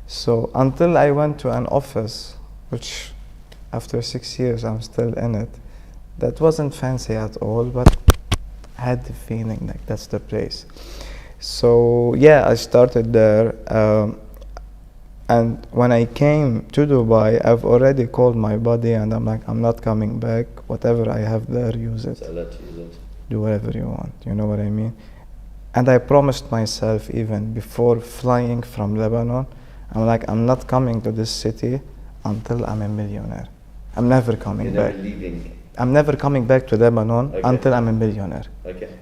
Speaker 2: So until I went to an office, which after 6 years I'm still in it, that wasn't fancy at all, but I had the feeling like that's the place. So yeah, I started there. And when I came to Dubai, I've already called my buddy and I'm like, I'm not coming back. Whatever I have there, use it.
Speaker 1: So let you use it.
Speaker 2: Do whatever you want, you know what I mean? And I promised myself even before flying from Lebanon, I'm like, I'm not coming to this city until I'm a millionaire. I'm never coming back.
Speaker 1: You're never leaving.
Speaker 2: I'm never coming back to Lebanon until I'm a millionaire.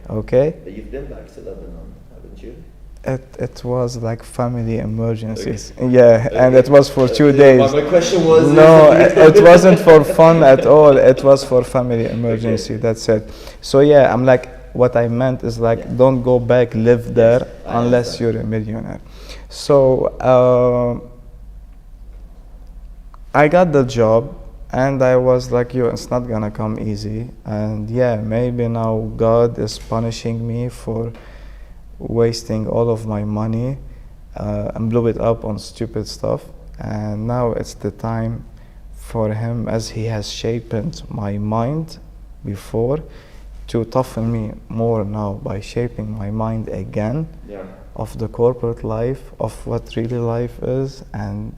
Speaker 2: Okay?
Speaker 1: But you've been back to Lebanon, haven't you?
Speaker 2: It was like family emergencies. Yeah, and it was for 2 days.
Speaker 1: My question was...
Speaker 2: No, it wasn't for fun at all. It was for family emergency, that's it. So yeah, I'm like, what I meant is like, don't go back, live there unless you're a millionaire. So I got the job and I was like, yo, it's not gonna come easy. And yeah, maybe now God is punishing me for wasting all of my money and blew it up on stupid stuff. And now it's the time for him, as he has shaped my mind before, to toughen me more now by shaping my mind again of the corporate life, of what really life is. And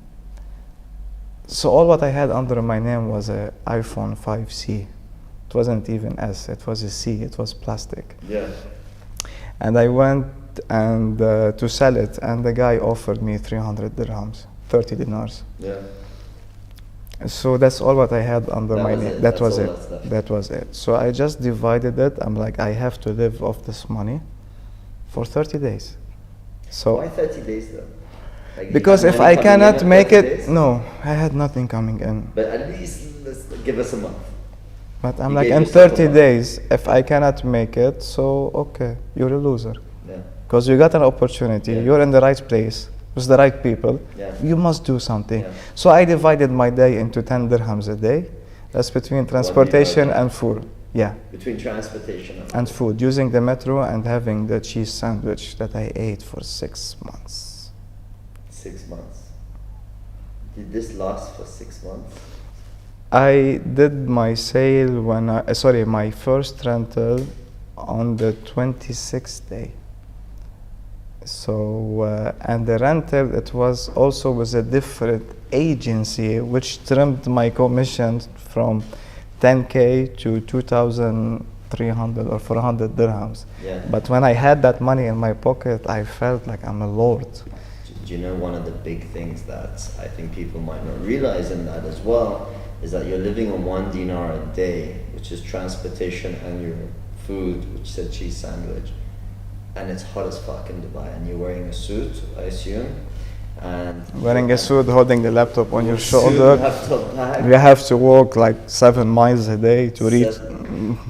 Speaker 2: so all what I had under my name was a iPhone 5C. It wasn't even S, it was a C, it was plastic. And I went and to sell it, and the guy offered me 300 dirhams, 30 dinars. So that's all what I had under my name. That was it. That was it. So I just divided it. I'm like, I have to live off this money for 30 days. So
Speaker 1: why 30 days though? Like,
Speaker 2: because if I cannot make it, no, I had nothing coming in.
Speaker 1: But at least give us a month.
Speaker 2: But I'm like, in 30 days, if I cannot make it, so okay, you're a loser. Because you got an opportunity, you're in the right place, with the right people, you must do something. So I divided my day into 10 dirhams a day. That's between transportation and food.
Speaker 1: Between transportation
Speaker 2: and food, using the metro and having the cheese sandwich that I ate for 6 months.
Speaker 1: 6 months. Did this last for 6 months?
Speaker 2: I did my sale when my first rental on the 26th day. So, and the rental, it was also with a different agency, which trimmed my commission from 10K to 2,300 or 400 dirhams. But when I had that money in my pocket, I felt like I'm a lord.
Speaker 1: do you know one of the big things that I think people might not realize in that as well is that you're living on 1 dinar a day, which is transportation and your food, which is a cheese sandwich, and it's hot as fuck in Dubai, and you're wearing a suit, I assume, and
Speaker 2: Wearing a suit, holding the laptop on your
Speaker 1: suit,
Speaker 2: shoulder.
Speaker 1: laptop bag,
Speaker 2: You have to walk like 7 miles a day to reach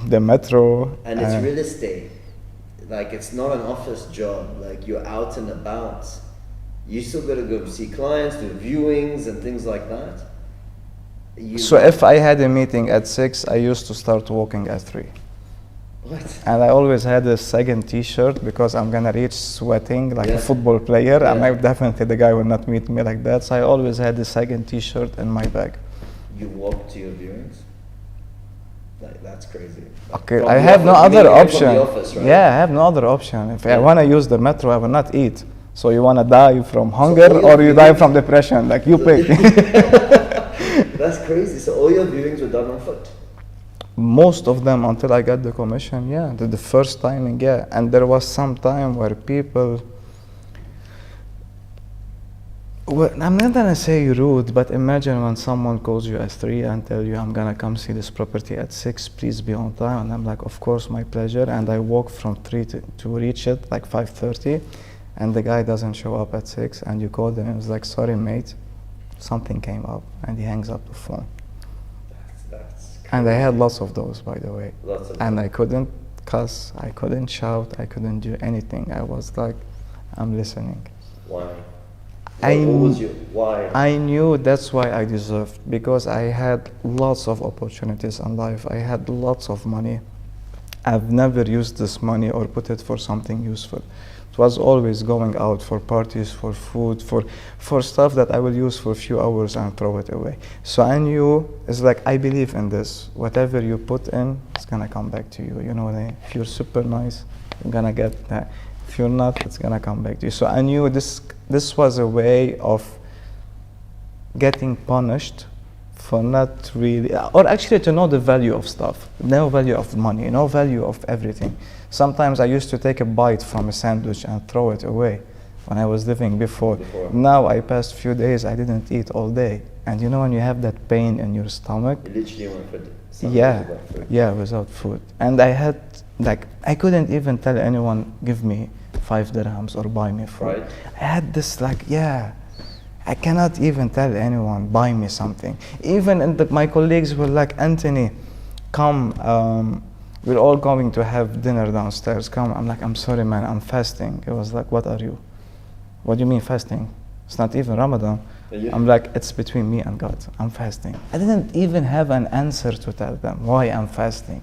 Speaker 2: the metro.
Speaker 1: and it's real estate. Like, it's not an office job. Like, you're out and about. You still gotta go see clients, do viewings and things like that.
Speaker 2: So if I had a meeting at 6, I used to start walking at 3.
Speaker 1: What?
Speaker 2: And I always had a second t-shirt because I'm gonna reach sweating like a football player.
Speaker 1: Yeah.
Speaker 2: And definitely the guy will not meet me like that. So I always had a second t-shirt in my bag.
Speaker 1: You walk to your viewings? Like, that's crazy.
Speaker 2: Okay,
Speaker 1: From
Speaker 2: I
Speaker 1: the
Speaker 2: have no
Speaker 1: office, you
Speaker 2: other
Speaker 1: mean from
Speaker 2: option.
Speaker 1: the office, right?
Speaker 2: Yeah, I have no other option. If I
Speaker 1: Yeah.
Speaker 2: wanna use the metro, I will not eat. So you wanna die from hunger
Speaker 1: all
Speaker 2: or
Speaker 1: your
Speaker 2: you die
Speaker 1: viewings-
Speaker 2: from depression? Like you pick.
Speaker 1: That's crazy. So all your viewings were done on foot?
Speaker 2: Most of them until I got the commission, yeah. The first timing, yeah. And there was some time where people, well, I'm not gonna say rude, but imagine when someone calls you at 3 and tell you, I'm gonna come see this property at 6, please be on time. And I'm like, of course, my pleasure. And I walk from 3 to reach it, like 5:30. And the guy doesn't show up at 6. And you call them and it's like, sorry, mate, something came up. And he hangs up the phone.
Speaker 1: That's
Speaker 2: And I had lots of those, by the way.
Speaker 1: lots of
Speaker 2: And I couldn't cuss, I couldn't shout, I couldn't do anything. I was like, I'm listening.
Speaker 1: Why?
Speaker 2: I
Speaker 1: What was your why?
Speaker 2: I knew that's why I deserved, because I had lots of opportunities in life. I had lots of money. I've never used this money or put it for something useful. It was always going out for parties, for food, for stuff that I will use for a few hours and throw it away. So I knew, it's like, I believe in this. Whatever you put in, it's gonna come back to you. You know what I mean? If you're super nice, you're gonna get that. If you're not, it's gonna come back to you. So I knew this was a way of getting punished for not really, or actually to know the value of stuff, no value of money, no value of everything. Sometimes I used to take a bite from a sandwich and throw it away when I was living before. Now I passed few days, I didn't eat all day. And you know when you have that pain in your stomach?
Speaker 1: You literally went for something
Speaker 2: Yeah,
Speaker 1: without food.
Speaker 2: yeah, without food. And I had, like, I couldn't even tell anyone, give me 5 dirhams or buy me food.
Speaker 1: Right.
Speaker 2: I had this, like, yeah, I cannot even tell anyone, buy me something. Even my colleagues were like, Anthony, come, we're all going to have dinner downstairs, come. I'm like, I'm sorry, man, I'm fasting. It was like, what are you? What do you mean fasting? It's not even Ramadan.
Speaker 1: Yeah.
Speaker 2: I'm like, it's between me and God. I'm fasting. I didn't even have an answer to tell them why I'm fasting.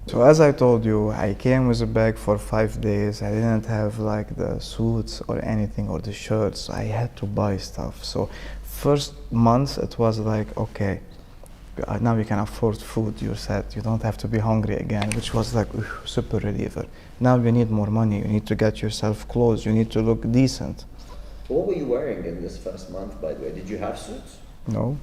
Speaker 2: So as I told you, I came with a bag for 5 days. I didn't have like the suits or anything or the shirts. I had to buy stuff. So first months it was like, okay, now you can afford food, you're set. You don't have to be hungry again, which was like super reliever. Now you need more money. You need to get yourself clothes. You need to look decent.
Speaker 1: What were you wearing in this first month, by the way? Did you have suits?
Speaker 2: No,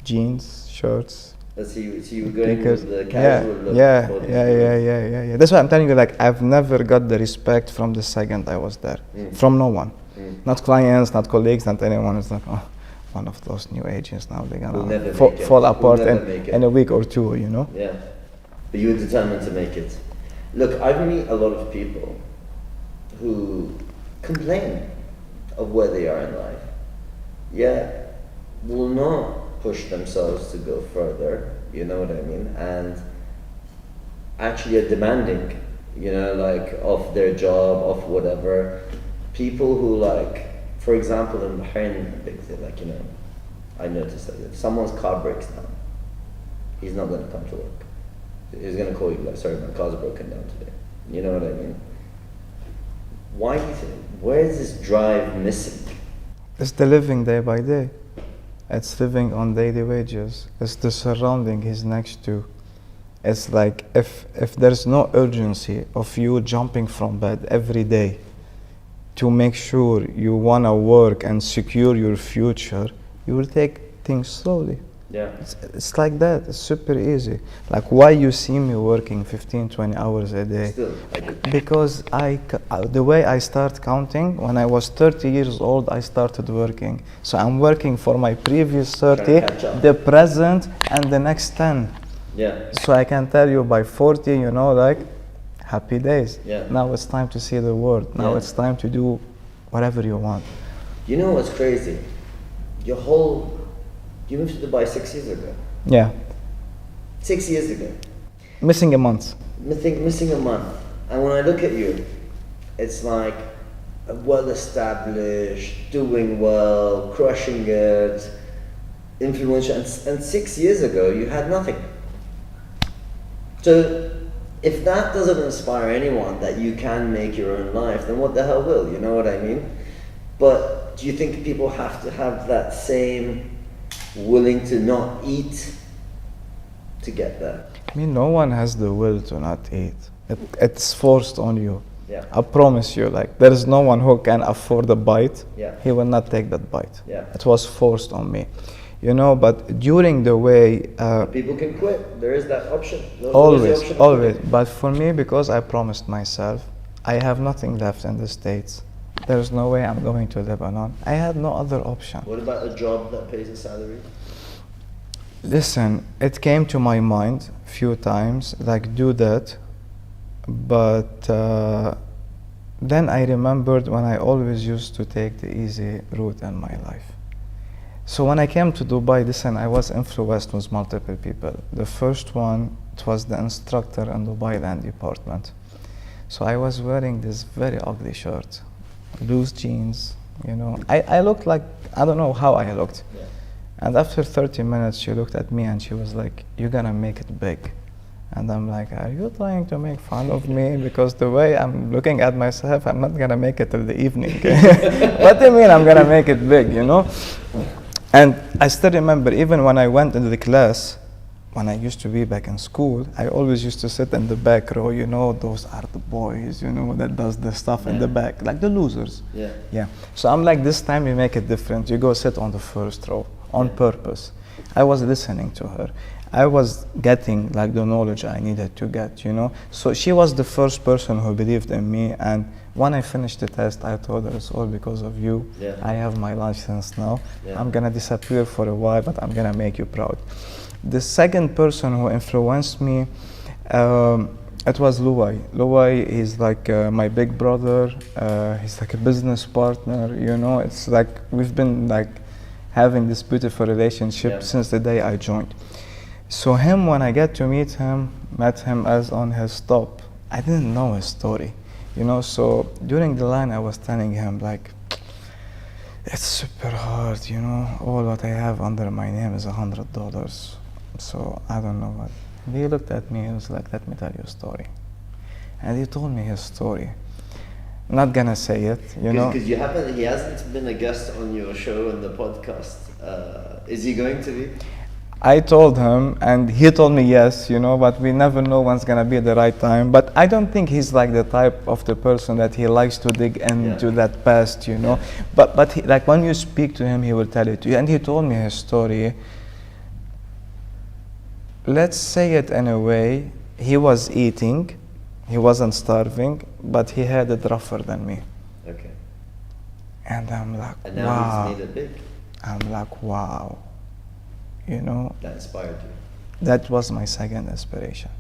Speaker 2: jeans, shirts.
Speaker 1: Let's see. So you were going
Speaker 2: Because
Speaker 1: with the casual look.
Speaker 2: yeah,
Speaker 1: for these
Speaker 2: yeah,
Speaker 1: viewings.
Speaker 2: yeah. That's why I'm telling you, like, I've never got the respect from the second I was there, from no one, not clients, not colleagues, not anyone. It's like, oh, one of those new agents now, they're
Speaker 1: We'll never
Speaker 2: gonna
Speaker 1: make it.
Speaker 2: fall
Speaker 1: We'll
Speaker 2: apart
Speaker 1: never make it.
Speaker 2: in a week or two, you know.
Speaker 1: Yeah, but you were determined to make it. Look, I've met a lot of people who complain of where they are in life, yet will not push themselves to go further, you know what I mean, and actually are demanding, you know, like, of their job, of whatever. People who, like, for example, in Bahrain, big thing, like, you know, I noticed that if someone's car breaks down, he's not going to come to work. He's going to call you, like, sorry, my car's broken down today. You know what I mean? Why do you think, where is this drive missing?
Speaker 2: It's the living day by day. It's living on daily wages. It's the surrounding he's next to. It's like if there's no urgency of you jumping from bed every day to make sure you want to work and secure your future, you will take things slowly.
Speaker 1: Yeah.
Speaker 2: It's like that. It's super easy. Like why you see me working 15, 20 hours a day?
Speaker 1: Still, like,
Speaker 2: Because the way I start counting, when I was 30 years old, I started working. So I'm working for my previous 30,
Speaker 1: catch up.
Speaker 2: the present, and the next 10.
Speaker 1: yeah.
Speaker 2: So I can tell you by 40, you know, like, happy days.
Speaker 1: Yeah.
Speaker 2: Now it's time to see the world. Now
Speaker 1: Yeah.
Speaker 2: it's time to do whatever you want.
Speaker 1: You know what's crazy? You moved to Dubai 6 years ago.
Speaker 2: Yeah.
Speaker 1: 6 years ago.
Speaker 2: Missing a month.
Speaker 1: Missing a month. And when I look at you, it's like a well-established, doing well, crushing it, influential. And 6 years ago, you had nothing. So if that doesn't inspire anyone that you can make your own life, then what the hell will? You know what I mean? But do you think people have to have that same willing to not eat to get there?
Speaker 2: I mean, no one has the will to not eat. It's forced on you.
Speaker 1: Yeah.
Speaker 2: I promise you, like, there is no one who can afford a bite.
Speaker 1: Yeah.
Speaker 2: He will not take that bite.
Speaker 1: Yeah.
Speaker 2: It was forced on me. You know, but during the way...
Speaker 1: People can quit. There is that option. There's
Speaker 2: always,
Speaker 1: the option of
Speaker 2: always.
Speaker 1: quitting.
Speaker 2: But for me, because I promised myself, I have nothing left in the States. There's no way I'm going to Lebanon. I had no other option.
Speaker 1: What about a job that pays a salary?
Speaker 2: Listen, it came to my mind a few times, like do that, but then I remembered when I always used to take the easy route in my life. So when I came to Dubai, listen, I was influenced with multiple people. The first one, it was the instructor in Dubai Land Department. So I was wearing this very ugly shirt, loose jeans, you know. I looked like, I don't know how I looked.
Speaker 1: Yeah.
Speaker 2: And after 30 minutes, she looked at me and she was like, "You're gonna make it big." And I'm like, "Are you trying to make fun of me? Because the way I'm looking at myself, I'm not gonna make it till the evening." What do you mean I'm gonna make it big, you know? And I still remember, even when I went into the class, when I used to be back in school, I always used to sit in the back row, you know, those are the boys, you know, that does the stuff in the back, like the losers.
Speaker 1: Yeah.
Speaker 2: Yeah. So I'm like, this time you make it different. You go sit on the first row on purpose. I was listening to her. I was getting like the knowledge I needed to get, you know. So she was the first person who believed in me. And when I finished the test, I told her, it's all because of you.
Speaker 1: Yeah.
Speaker 2: I have my license now.
Speaker 1: Yeah.
Speaker 2: I'm gonna disappear for a while, but I'm gonna make you proud. The second person who influenced me, it was Luai. Luai is like my big brother. He's like a business partner, you know. It's like we've been like having this beautiful relationship since the day I joined. So him, when I met him as on his stop, I didn't know his story, you know. So during the line, I was telling him like, it's super hard, you know. All what I have under my name is $100. So I don't know what. And he looked at me and was like, "Let me tell you a story." And he told me his story. I'm not gonna say it, you know.
Speaker 1: Because he hasn't been a guest on your show and the podcast. Is he going to be?
Speaker 2: I told him, and he told me yes, you know, but we never know when's gonna be the right time. But I don't think he's like the type of the person that he likes to dig into that past, you know. But he, like when you speak to him, he will tell it to you. And he told me his story. Let's say it in a way, he was eating, he wasn't starving, but he had it rougher than me.
Speaker 1: Okay.
Speaker 2: And I'm like,
Speaker 1: And now
Speaker 2: wow.
Speaker 1: he's made it big.
Speaker 2: I'm like, wow. You know,
Speaker 1: That inspired you.
Speaker 2: that was my second inspiration.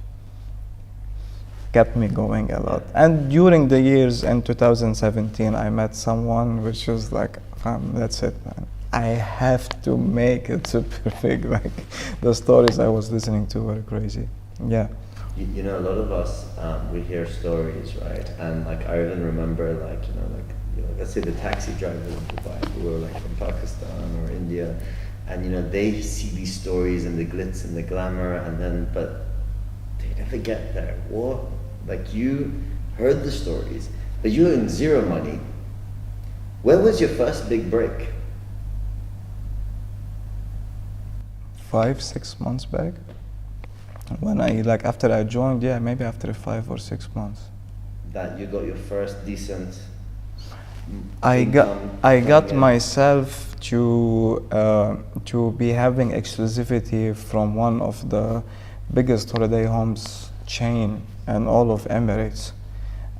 Speaker 2: Kept me going a lot. And during the years in 2017, I met someone which was like, that's it, man. I have to make it super big. Like the stories I was listening to were crazy. Yeah.
Speaker 1: You know, a lot of us, we hear stories, right? And like, I even remember like, let's say the taxi drivers in Dubai who were like from Pakistan or India, and you know, they see these stories and the glitz and the glamour, and then, but they never get there. What? Like, you heard the stories, but you were in zero money. Where was your first big break?
Speaker 2: 5-6 months back. When after I joined, maybe after 5 or 6 months.
Speaker 1: That you got your first decent. income
Speaker 2: I got
Speaker 1: coming in?
Speaker 2: myself to be having exclusivity from one of the biggest holiday homes chain in all of Emirates,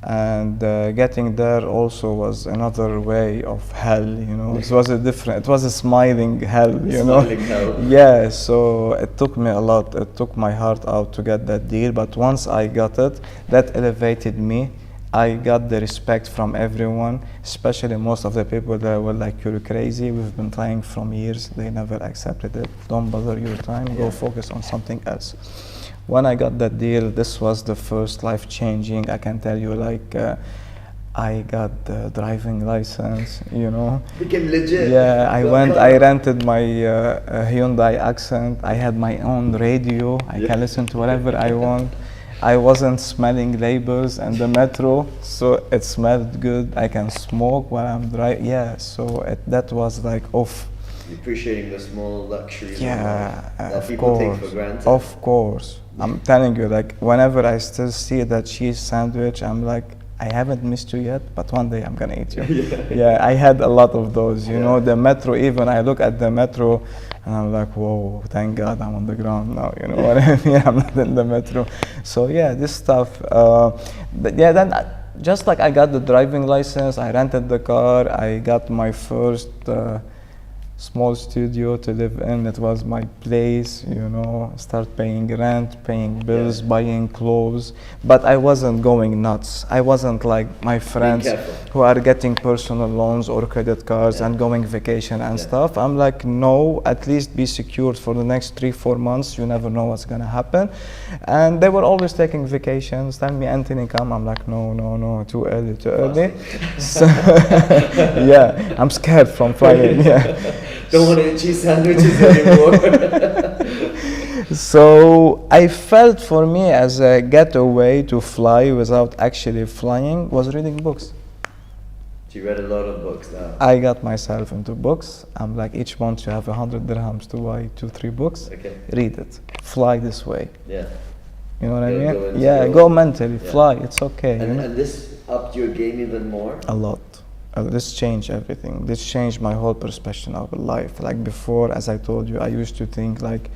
Speaker 2: and getting there also was another way of hell. You know, it was it was a smiling hell. You know,
Speaker 1: Smiling hell.
Speaker 2: yeah. So it took me a lot. It took my heart out to get that deal, but once I got it, that elevated me. I got the respect from everyone, especially most of the people that were like, "You're crazy. We've been trying from years." They never accepted it. Don't bother your time. Go focus on something else. When I got that deal, this was the first life-changing. I can tell you, like, I got the driving license. You know.
Speaker 1: Became legit.
Speaker 2: Yeah, I
Speaker 1: Got
Speaker 2: went.
Speaker 1: car.
Speaker 2: I rented my Hyundai Accent. I had my own radio. I can listen to whatever I want. I wasn't smelling labels and the metro, so it smelled good. I can smoke while I'm driving. Yeah, so that was like off.
Speaker 1: Appreciating the small luxuries
Speaker 2: Yeah,
Speaker 1: that
Speaker 2: of
Speaker 1: people
Speaker 2: course.
Speaker 1: take for granted.
Speaker 2: Of course. I'm telling you, like, whenever I still see that cheese sandwich, I'm like, I haven't missed you yet, but one day I'm gonna eat you. Yeah, I had a lot of those, you know, the metro, even I look at the metro and I'm like, whoa, thank God I'm on the ground now, you know what I mean? I'm not in the metro. So yeah, this stuff, then just like I got the driving license, I rented the car, I got my first small studio to live in. It was my place, you know, start paying rent, paying bills, buying clothes, but I wasn't going nuts. I wasn't like my friends who are getting personal loans or credit cards and going vacation and stuff. I'm like, no, at least be secured for the next 3-4 months. You never know what's gonna happen. And they were always taking vacations, tell me, Anthony, come. I'm like, no, too early. So, yeah, I'm scared from flying. Yeah.
Speaker 1: Don't want to eat cheese sandwiches anymore.
Speaker 2: So I felt for me as a getaway to fly without actually flying was reading books.
Speaker 1: So you read a lot of books now.
Speaker 2: I got myself into books. I'm like, each month you have 100 dirhams to buy 2-3 books. Okay. Read it. Fly this way.
Speaker 1: Yeah.
Speaker 2: You know what I mean? Go mentally. Fly. It's okay.
Speaker 1: And this upped your game even more?
Speaker 2: A lot. This changed everything. This changed my whole perception of life. Like before, as I told you, I used to think like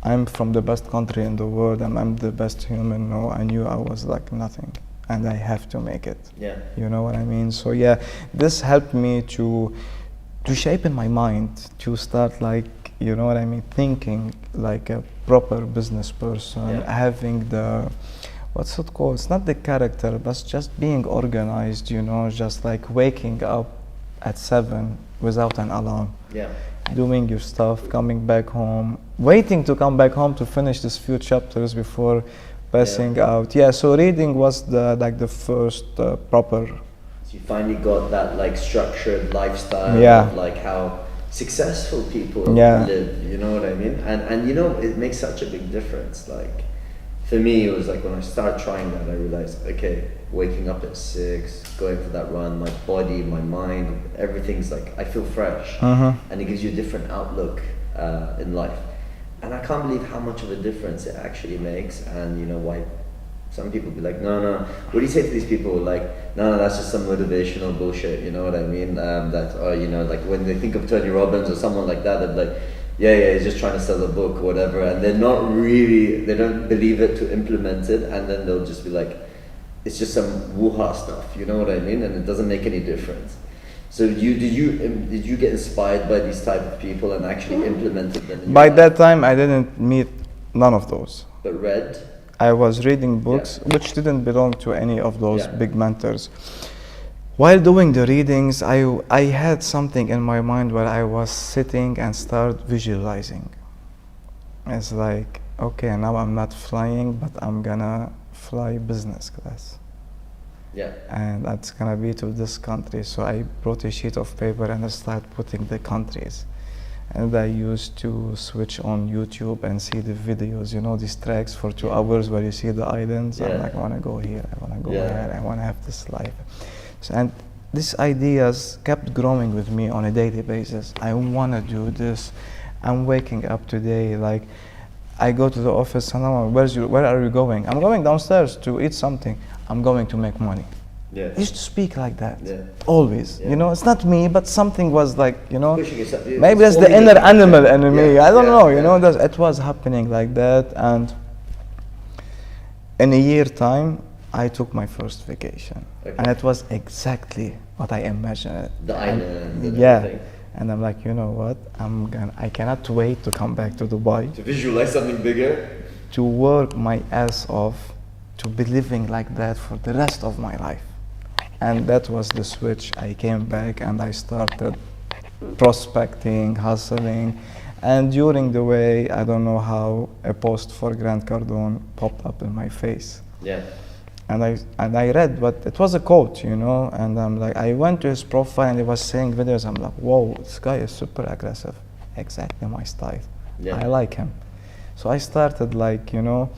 Speaker 2: I'm from the best country in the world and I'm the best human. No, I knew I was like nothing and I have to make it.
Speaker 1: Yeah.
Speaker 2: You know what I mean? So yeah, this helped me to shape in my mind, to start like, you know what I mean, thinking like a proper business person, having the, what's it called? It's not the character, but just being organized, you know, just like waking up at 7 without an alarm. Yeah. Doing your stuff, coming back home, waiting to come back home to finish these few chapters before passing out. Yeah, so reading was the first proper.
Speaker 1: So you finally got that like structured lifestyle of like how successful people live, you know what I mean? And you know, it makes such a big difference. Like, for me, it was like when I started trying that, I realized, okay, waking up at 6, going for that run, my body, my mind, everything's like, I feel fresh. And it gives you a different outlook in life. And I can't believe how much of a difference it actually makes. And you know why some people be like, no, what do you say to these people? Like, no, that's just some motivational bullshit, you know what I mean? You know, like when they think of Tony Robbins or someone like that, they're like, yeah, he's just trying to sell a book or whatever, and they're not really, they don't believe it to implement it, and then they'll just be like, it's just some woo-ha stuff, you know what I mean? And it doesn't make any difference. So did you get inspired by these type of people and actually implemented them in your
Speaker 2: By
Speaker 1: life?
Speaker 2: that time, I didn't meet none of those.
Speaker 1: But read?
Speaker 2: I was reading books which didn't belong to any of those big mentors. While doing the readings, I had something in my mind where I was sitting and start visualizing. It's like, okay, now I'm not flying, but I'm gonna fly business class. Yeah. And that's gonna be to this country. So I brought a sheet of paper and I started putting the countries. And I used to switch on YouTube and see the videos, you know, these tracks for 2 hours where you see the islands. I'm like, I wanna go here, I wanna go there, I wanna have this life. And these ideas kept growing with me on a daily basis. I want to do this. I'm waking up today, like I go to the office and I'm like, where are you going? I'm going downstairs to eat something. I'm going to make money.
Speaker 1: Yeah.
Speaker 2: I used to speak like that.
Speaker 1: Yeah.
Speaker 2: Always.
Speaker 1: Yeah.
Speaker 2: You know, it's not me, but something was like, you know,
Speaker 1: Pushing yourself.
Speaker 2: maybe that's the inner animal in me. I don't know, you know, it was happening like that. And in a year time, I took my first vacation.
Speaker 1: Okay.
Speaker 2: And it was exactly what I imagined.
Speaker 1: The island and
Speaker 2: yeah.
Speaker 1: everything.
Speaker 2: And I'm like, you know what? I cannot wait to come back to Dubai,
Speaker 1: To visualize something bigger.
Speaker 2: to work my ass off, to be living like that for the rest of my life. And that was the switch. I came back and I started prospecting, hustling. And during the way, I don't know how, a post for Grant Cardone popped up in my face.
Speaker 1: Yeah.
Speaker 2: And I read, but it was a quote, you know, and I'm like, I went to his profile and he was saying videos. I'm like, whoa, this guy is super aggressive. Exactly my style.
Speaker 1: Yeah.
Speaker 2: I like him. So I started like, you know,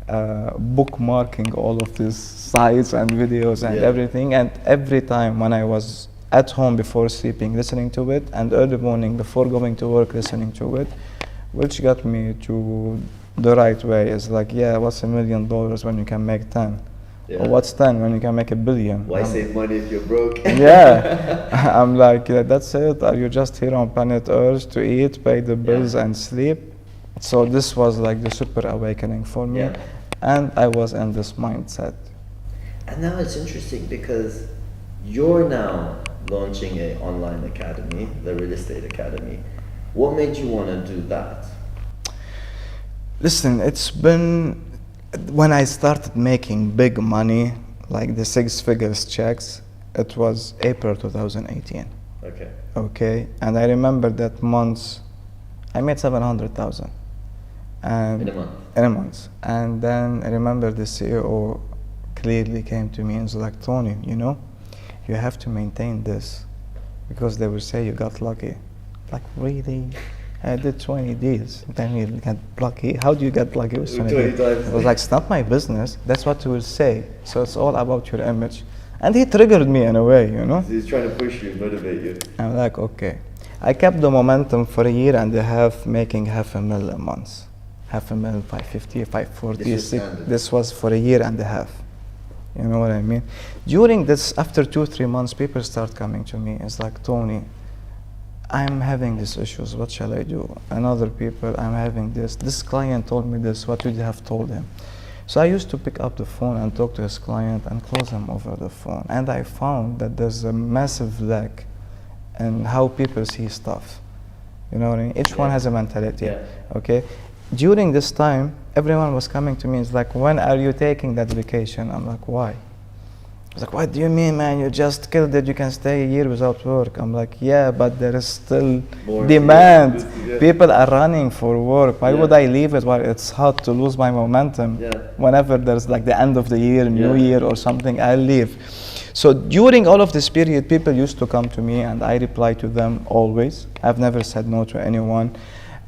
Speaker 2: bookmarking all of these sites and videos and everything. And every time when I was at home before sleeping, listening to it, and early morning before going to work, listening to it, which got me to the right way. Is like, yeah, what's $1 million when you can make 10?
Speaker 1: Yeah.
Speaker 2: Or what's 10 when you can make $1 billion?
Speaker 1: Why save money if you're broke?
Speaker 2: Yeah, I'm like, yeah, that's it. Are you just here on planet Earth to eat, pay the bills, and sleep? So this was like the super awakening for me, and I was in this mindset.
Speaker 1: And now it's interesting because you're now launching an online academy, the Real Estate Academy. What made you want to do that?
Speaker 2: Listen, it's been, when I started making big money, like the 6 figures checks, it was April 2018.
Speaker 1: Okay.
Speaker 2: Okay, and I remember that month, I made 700,000. And
Speaker 1: In a month?
Speaker 2: In a month. And then I remember the CEO clearly came to me and was like, Tony, you know, you have to maintain this because they will say you got lucky. Like, really? I did 20 deals. Then you got lucky. How do you get lucky with 20 deals?
Speaker 1: times.
Speaker 2: I was like, it's not my business. That's what you will say. So it's all about your image. And he triggered me in a way, you know?
Speaker 1: He's trying to push you, motivate you.
Speaker 2: I'm like, okay. I kept the momentum for a year and a half, making $500,000 a month. $500,000, 550, 540. This was for a year and a half. You know what I mean? During this, after 2-3 months, people start coming to me. It's like, Tony, I'm having these issues. What shall I do? And other people, I'm having this. This client told me this. What would you have told him? So I used to pick up the phone and talk to his client and close him over the phone. And I found that there's a massive lack in how people see stuff. You know what I mean? Each one has a mentality. Okay? During this time, everyone was coming to me. It's like, when are you taking that vacation? I'm like, why? It's like, what do you mean, man? You just killed it. You can stay a year without work. I'm like, yeah, but there is still demand. People are running for work. Why would I leave it while it's hot to lose my momentum? Whenever there's like the end of the year, New Year or something, I'll leave. So during all of this period, people used to come to me and I reply to them always. I've never said no to anyone.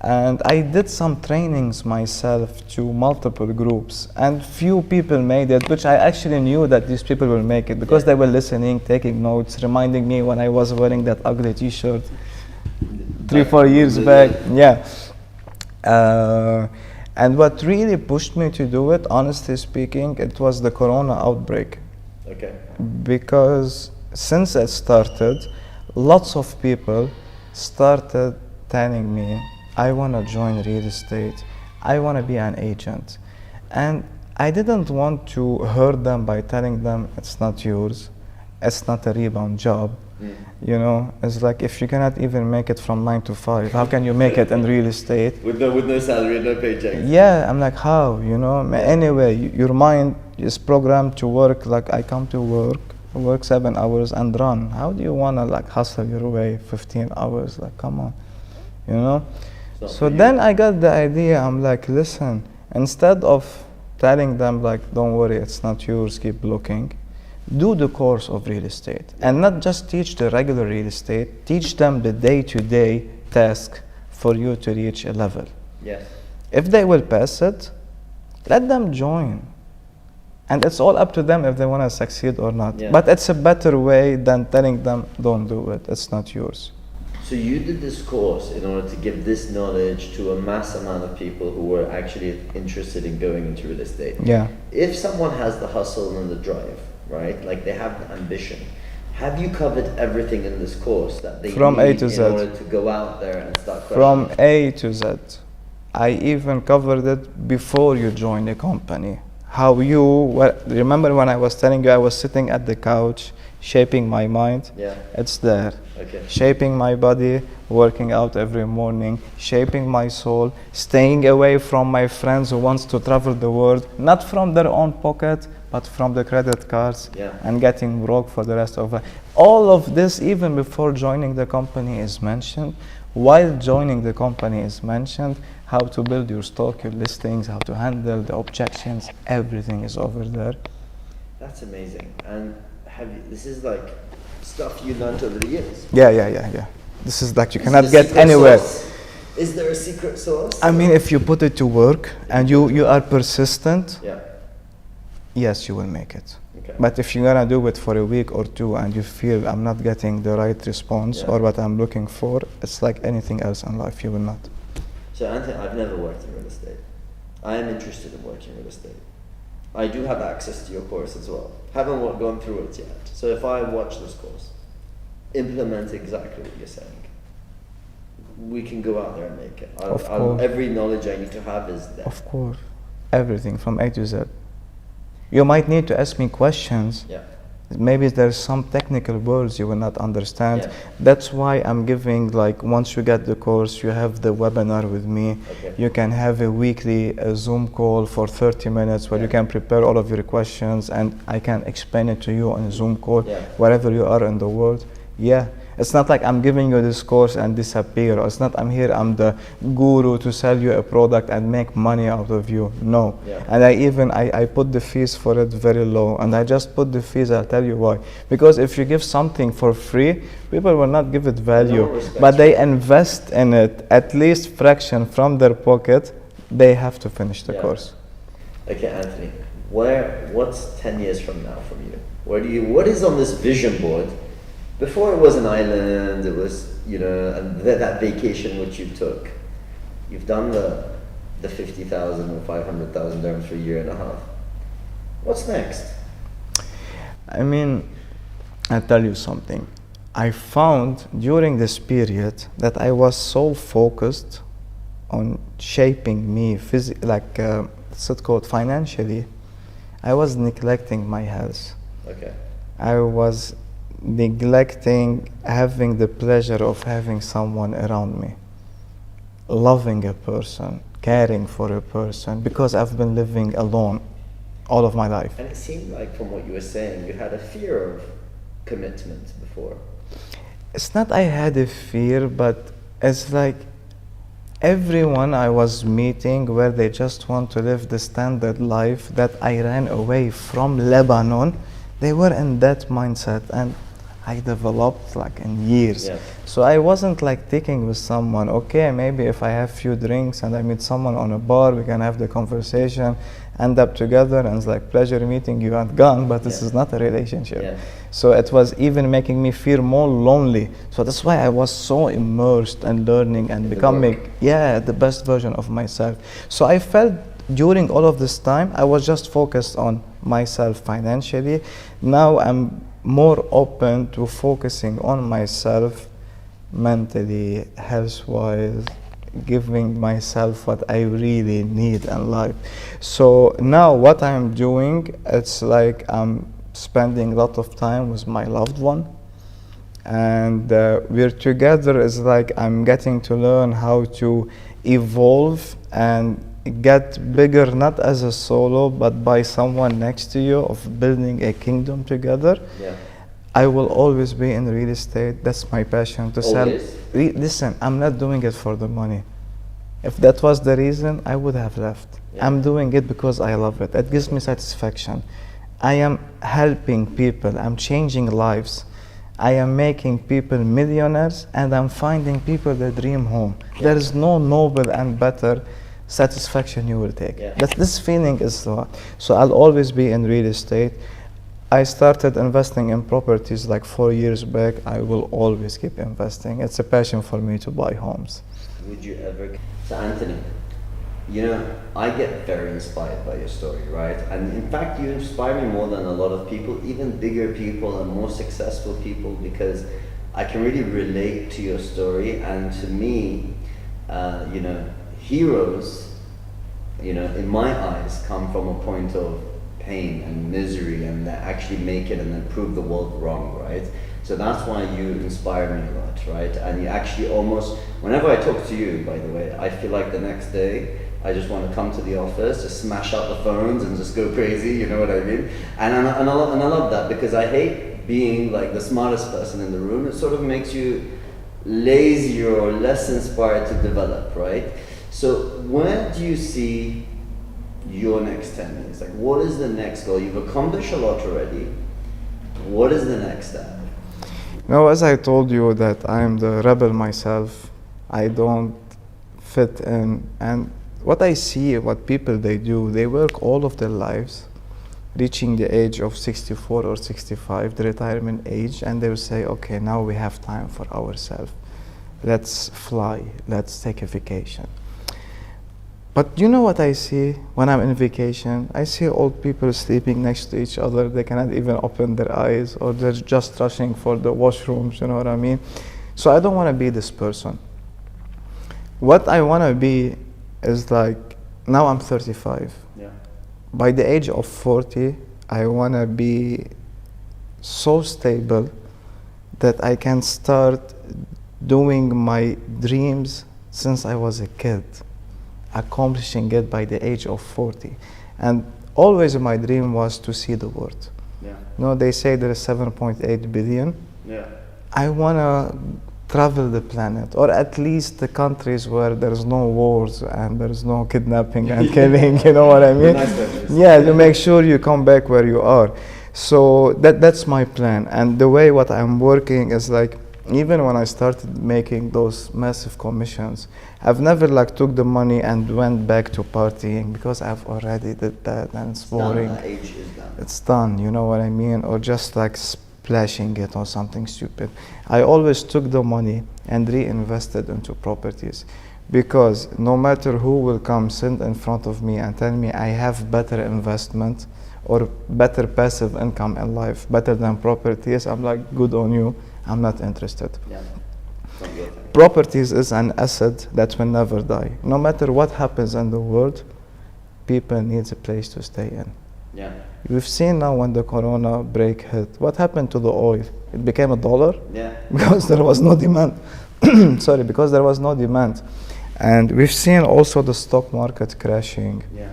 Speaker 2: And I did some trainings myself to multiple groups, and few people made it, which I actually knew that these people will make it because they were listening, taking notes, reminding me when I was wearing that ugly t-shirt 3-4 years back. And what really pushed me to do it, honestly speaking, it was the Corona outbreak.
Speaker 1: Okay.
Speaker 2: Because since it started, lots of people started telling me, I want to join real estate. I want to be an agent. And I didn't want to hurt them by telling them it's not yours. It's not a rebound job. You know, it's like if you cannot even make it from 9 to 5, how can you make it in real estate?
Speaker 1: With no salary, no paycheck.
Speaker 2: Yeah, I'm like, how, you know? Anyway, your mind is programmed to work like I come to work 7 hours and run. How do you want to like hustle your way 15 hours? Like, come on, you know? So then I got the idea. I'm like, listen, instead of telling them like, don't worry, it's not yours, keep looking, do the course of real estate. And not just teach the regular real estate, teach them the day-to-day task for you to reach a level.
Speaker 1: Yes.
Speaker 2: If they will pass it, let them join. And it's all up to them if they want to succeed or not. But it's a better way than telling them, don't do it, it's not yours.
Speaker 1: So you did this course in order to give this knowledge to a mass amount of people who were actually interested in going into real estate.
Speaker 2: Yeah.
Speaker 1: If someone has the hustle and the drive, right? Like they have the ambition. Have you covered everything in this course that they
Speaker 2: From A
Speaker 1: need
Speaker 2: to
Speaker 1: in
Speaker 2: Z.
Speaker 1: order to go out there and start crushing
Speaker 2: From
Speaker 1: it?
Speaker 2: A to Z. I even covered it before you joined the company. How you, remember when I was telling you I was sitting at the couch, shaping my mind?
Speaker 1: Yeah.
Speaker 2: It's there.
Speaker 1: Okay.
Speaker 2: Shaping my body, working out every morning, shaping my soul, staying away from my friends who wants to travel the world, not from their own pocket, but from the credit cards,
Speaker 1: Yeah.
Speaker 2: and getting broke for the rest of life. All of this, even before joining the company, is mentioned. While joining the company is mentioned, how to build your stock, your listings, how to handle the objections, everything is over there.
Speaker 1: That's amazing. And this is like stuff you learned over the years.
Speaker 2: Yeah. This is like you
Speaker 1: Is
Speaker 2: cannot
Speaker 1: it a
Speaker 2: get
Speaker 1: secret
Speaker 2: anywhere.
Speaker 1: sauce? Is there a secret sauce?
Speaker 2: I mean, if you put it to work and you are persistent,
Speaker 1: Yeah.
Speaker 2: yes, you will make it.
Speaker 1: Okay.
Speaker 2: But if you're gonna do it for a week or two and you feel I'm not getting the right response
Speaker 1: Yeah.
Speaker 2: or what I'm looking for, it's like anything else in life, you will not.
Speaker 1: So Anthony, I've never worked in real estate. I am interested in working in real estate. I do have access to your course as well. Haven't gone through it yet. So if I watch this course, implement exactly what you're saying, we can go out there and make it.
Speaker 2: Of course.
Speaker 1: Every knowledge I need to have is there.
Speaker 2: Of course. Everything from A to Z. You might need to ask me questions.
Speaker 1: Yeah.
Speaker 2: Maybe there's some technical words you will not understand.
Speaker 1: Yeah.
Speaker 2: That's why I'm giving, like, once you get the course, you have the webinar with me.
Speaker 1: Okay.
Speaker 2: You can have a weekly Zoom call for 30 minutes where
Speaker 1: Yeah.
Speaker 2: you can prepare all of your questions and I can explain it to you on a Zoom call,
Speaker 1: Yeah.
Speaker 2: wherever you are in the world. Yeah. It's not like I'm giving you this course and disappear. Or it's not I'm the guru to sell you a product and make money out of you. No.
Speaker 1: Yeah.
Speaker 2: And I put the fees for it very low. And I just put the fees, I'll tell you why. Because if you give something for free, people will not give it value.
Speaker 1: No respect.
Speaker 2: But they invest in it, at least fraction from their pocket, they have to finish the
Speaker 1: Yeah.
Speaker 2: course.
Speaker 1: Okay, Anthony, what's 10 years from now from you? What is on this vision board? Before it was an island, it was, and that vacation which you took. You've done the 50,000 or 500,000 dirhams for a year and a half. What's next?
Speaker 2: I mean, I'll tell you something. I found during this period that I was so focused on shaping me, what's it called, financially. I was neglecting my health.
Speaker 1: Okay.
Speaker 2: I was neglecting having the pleasure of having someone around me, loving a person, caring for a person, because I've been living alone all of my life.
Speaker 1: And it seemed like from what you were saying, you had a fear of commitment before.
Speaker 2: It's not I had a fear, but it's like everyone I was meeting where they just want to live the standard life that I ran away from Lebanon, they were in that mindset and I developed like in years.
Speaker 1: Yeah.
Speaker 2: So I wasn't like taking with someone, okay, maybe if I have few drinks and I meet someone on a bar, we can have the conversation, end up together, and it's like pleasure meeting you and gone, but this
Speaker 1: Yeah.
Speaker 2: is not a relationship.
Speaker 1: Yeah.
Speaker 2: So it was even making me feel more lonely. So that's why I was so immersed and learning and
Speaker 1: In the
Speaker 2: becoming,
Speaker 1: work.
Speaker 2: the best version of myself. So I felt during all of this time, I was just focused on myself financially. Now I'm more open to focusing on myself mentally, health-wise, giving myself what I really need in life. So now what I'm doing, it's like I'm spending a lot of time with my loved one, and we're together. It's like I'm getting to learn how to evolve and get bigger, not as a solo, but by someone next to you, of building a kingdom together.
Speaker 1: Yeah.
Speaker 2: I will always be in real estate. That's my passion, to sell.
Speaker 1: Always?
Speaker 2: Listen, I'm not doing it for the money. If that was the reason, I would have left.
Speaker 1: Yeah.
Speaker 2: I'm doing it because I love it. It gives me satisfaction. I am helping people. I'm changing lives. I am making people millionaires, and I'm finding people their dream home.
Speaker 1: Yeah.
Speaker 2: There is no noble and better satisfaction you will take.
Speaker 1: Yeah.
Speaker 2: This feeling is so I'll always be in real estate. I started investing in properties like 4 years back. I will always keep investing. It's a passion for me to buy homes.
Speaker 1: Would you ever? So Anthony, You know, I get very inspired by your story, right? And in fact, you inspire me more than a lot of people, even bigger people and more successful people, because I can really relate to your story. And to me, you know, heroes, you know, in my eyes, come from a point of pain and misery, and they actually make it and then prove the world wrong, right? So that's why you inspire me a lot, right? And you actually almost, whenever I talk to you, by the way, I feel like the next day, I just want to come to the office, just smash out the phones and just go crazy, you know what I mean? And I love that, because I hate being like the smartest person in the room. It sort of makes you lazy or less inspired to develop, right? So where do you see your next 10 years? Like, what is the next goal? You've accomplished a lot already. What is the next step?
Speaker 2: No, as I told you that I'm the rebel myself, I don't fit in. And what I see, what people they do, they work all of their lives, reaching the age of 64 or 65, the retirement age, and they will say, okay, now we have time for ourselves. Let's fly, let's take a vacation. But you know what I see when I'm in vacation? I see old people sleeping next to each other. They cannot even open their eyes, or they're just rushing for the washrooms, you know what I mean? So I don't want to be this person. What I want to be is like, now I'm 35.
Speaker 1: Yeah.
Speaker 2: By the age of 40, I want to be so stable that I can start doing my dreams since I was a kid, accomplishing it by the age of 40. And always my dream was to see the world.
Speaker 1: Yeah.
Speaker 2: You know, they say there is 7.8 billion.
Speaker 1: Yeah.
Speaker 2: I want to travel the planet, or at least the countries where there's no wars and there's no kidnapping and killing, you know what I mean? Yeah, to make sure you come back where you are. So that's my plan. And the way what I'm working is like, even when I started making those massive commissions, I've never like took the money and went back to partying, because I've already did that and it's boring.
Speaker 1: That age is done.
Speaker 2: It's done, you know what I mean? Or just like splashing it on something stupid. I always took the money and reinvested into properties, because no matter who will come sit in front of me and tell me I have better investment or better passive income in life, better than properties, I'm like, good on you, I'm not interested.
Speaker 1: Yeah.
Speaker 2: Properties is an asset that will never die. No matter what happens in the world, people need a place to stay in.
Speaker 1: Yeah.
Speaker 2: We've seen now when the corona break hit, what happened to the oil? It became $1.
Speaker 1: Yeah.
Speaker 2: Because there was no demand. Sorry, because there was no demand. And we've seen also the stock market crashing.
Speaker 1: Yeah.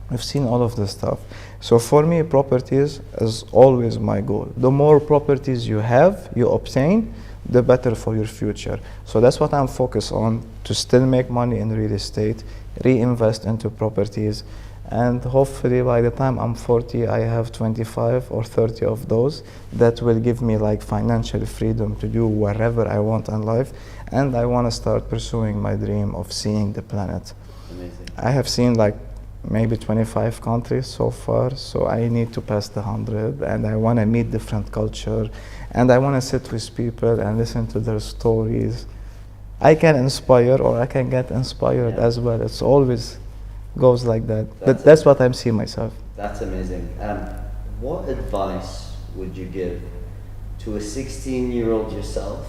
Speaker 2: We've seen all of this stuff. So for me, properties is always my goal. The more properties you have, you obtain, the better for your future. So that's what I'm focused on, to still make money in real estate, reinvest into properties, and hopefully by the time I'm 40, I have 25 or 30 of those that will give me like financial freedom to do whatever I want in life. And I want to start pursuing my dream of seeing the planet.
Speaker 1: Amazing.
Speaker 2: I have seen like maybe 25 countries so far, so I need to pass the 100, and I want to meet different culture, and I want to sit with people and listen to their stories. I can inspire, or I can get inspired as well. It's always goes like that. That's what I'm seeing myself.
Speaker 1: That's amazing. What advice would you give to a 16-year-old yourself,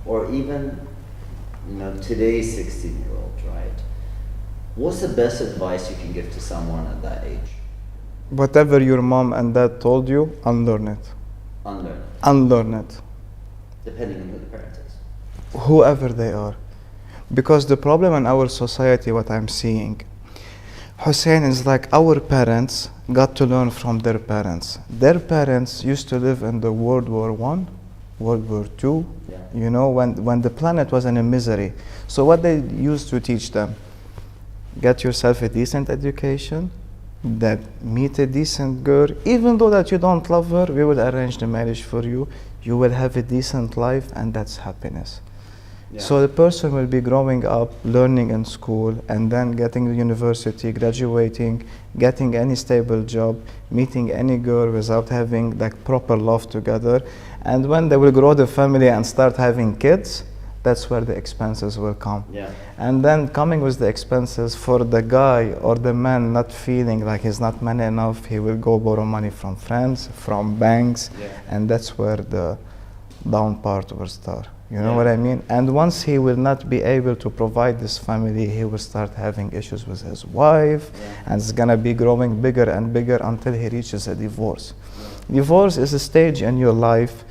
Speaker 1: or even, you know, today's 16-year-old, right? What's the best advice you can give to someone at that age?
Speaker 2: Whatever your mom and dad told you, unlearn it.
Speaker 1: Unlearn.
Speaker 2: Unlearn it.
Speaker 1: Depending on who the parent is.
Speaker 2: Whoever they are. Because the problem in our society, what I'm seeing, Hussein, is like our parents got to learn from their parents. Their parents used to live in the World War I, World War II, you know, when the planet was in a misery. So what they used to teach them, get yourself a decent education, that meet a decent girl, even though that you don't love her, we will arrange the marriage for you. You will have a decent life, and that's happiness. Yeah. So the person will be growing up, learning in school, and then getting to university, graduating, getting any stable job, meeting any girl without having like proper love together. And when they will grow the family and start having kids, that's where the expenses will come.
Speaker 1: Yeah.
Speaker 2: And then coming with the expenses for the guy or the man not feeling like he's not money enough, he will go borrow money from friends, from banks, and that's where the down part will start. You know what I mean? And once he will not be able to provide this family, he will start having issues with his wife, and it's gonna be growing bigger and bigger until he reaches a divorce. Divorce is a stage in your life.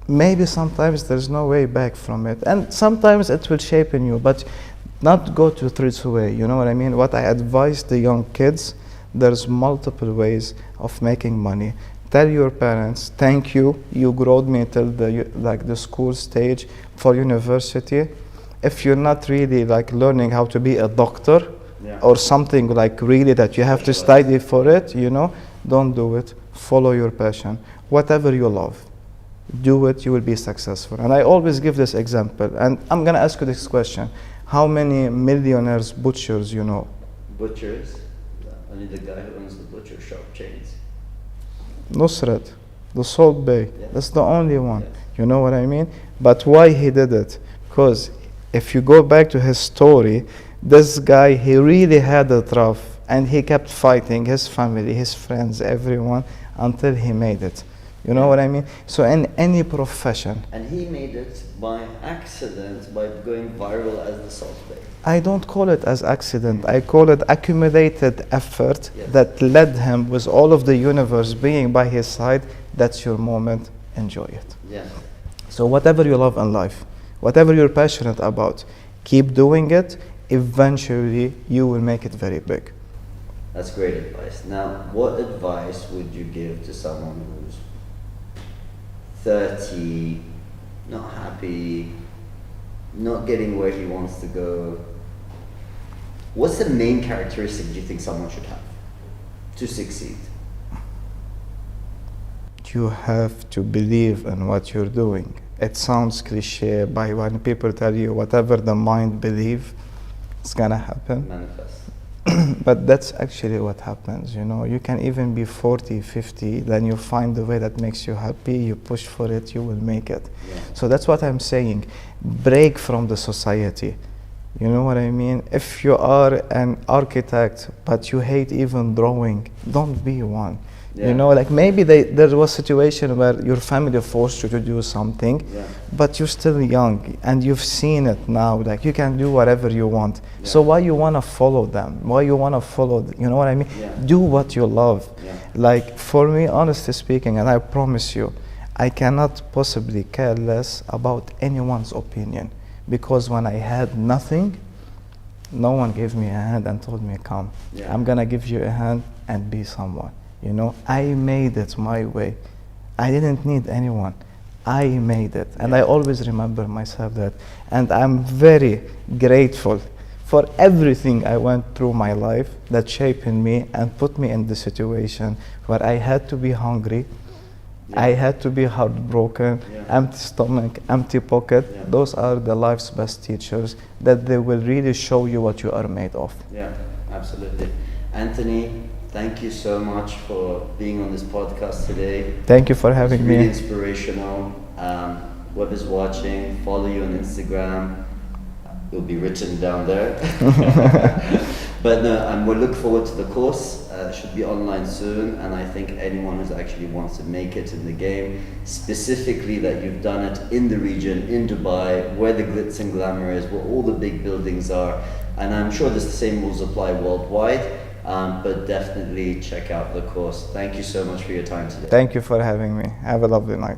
Speaker 2: Maybe sometimes there's no way back from it, and sometimes it will shape in you, but not go to its way. You know what I mean? What I advise the young kids, there's multiple ways of making money. Tell your parents, thank you, you growed me till the school stage for university. If you're not really like learning how to be a doctor or something like really that you have to study for it, you know, don't do it. Follow your passion. Whatever you love, do it, you will be successful. And I always give this example, and I'm gonna ask you this question. How many millionaires, butchers you know?
Speaker 1: Butchers? Only the guy who owns the butcher shop chains.
Speaker 2: Nusrat, the Salt Bay, that's the only one. You know what I mean? But why he did it? Because if you go back to his story, this guy, he really had it rough, and he kept fighting his family, his friends, everyone, until he made it. You know what I mean? So in any profession.
Speaker 1: And he made it by accident, by going viral as the Salt Bay.
Speaker 2: I don't call it as accident. I call it accumulated effort that led him with all of the universe being by his side. That's your moment. Enjoy it.
Speaker 1: Yeah.
Speaker 2: So whatever you love in life, whatever you're passionate about, keep doing it. Eventually, you will make it very big.
Speaker 1: That's great advice. Now, what advice would you give to someone who's 30, not happy, not getting where he wants to go? What's the main characteristic do you think someone should have to succeed?
Speaker 2: You have to believe in what you're doing. It sounds cliche, but when people tell you whatever the mind believes, it's gonna happen.
Speaker 1: Manifest.
Speaker 2: But that's actually what happens, you know. You can even be 40, 50, then you find the way that makes you happy, you push for it, you will make it. So that's what I'm saying. Break from the society. You know what I mean? If you are an architect, but you hate even drawing, don't be one. You know, like maybe there was a situation where your family forced you to do something, but you're still young and you've seen it now, like you can do whatever you want. So why you want to follow them? Why you want to follow, you know what I mean? Do what you love. Like for me, honestly speaking, and I promise you, I cannot possibly care less about anyone's opinion, because when I had nothing, no one gave me a hand and told me, come, I'm gonna give you a hand and be someone. You know, I made it my way. I didn't need anyone. I made it. And I always remember myself that. And I'm very grateful for everything I went through my life that shaped me and put me in the situation where I had to be hungry. I had to be heartbroken, empty stomach, empty pocket. Those are the life's best teachers, that they will really show you what you are made of.
Speaker 1: Yeah, absolutely. Anthony, thank you so much for being on this podcast today.
Speaker 2: Thank you for having me.
Speaker 1: Really inspirational. Whoever's watching, follow you on Instagram. It'll be written down there. But no, we'll look forward to the course. It should be online soon, and I think anyone who actually wants to make it in the game, specifically that you've done it in the region, in Dubai, where the glitz and glamour is, where all the big buildings are, and I'm sure the same rules apply worldwide. But definitely check out the course. Thank you so much for your time today.
Speaker 2: Thank you for having me. Have a lovely night.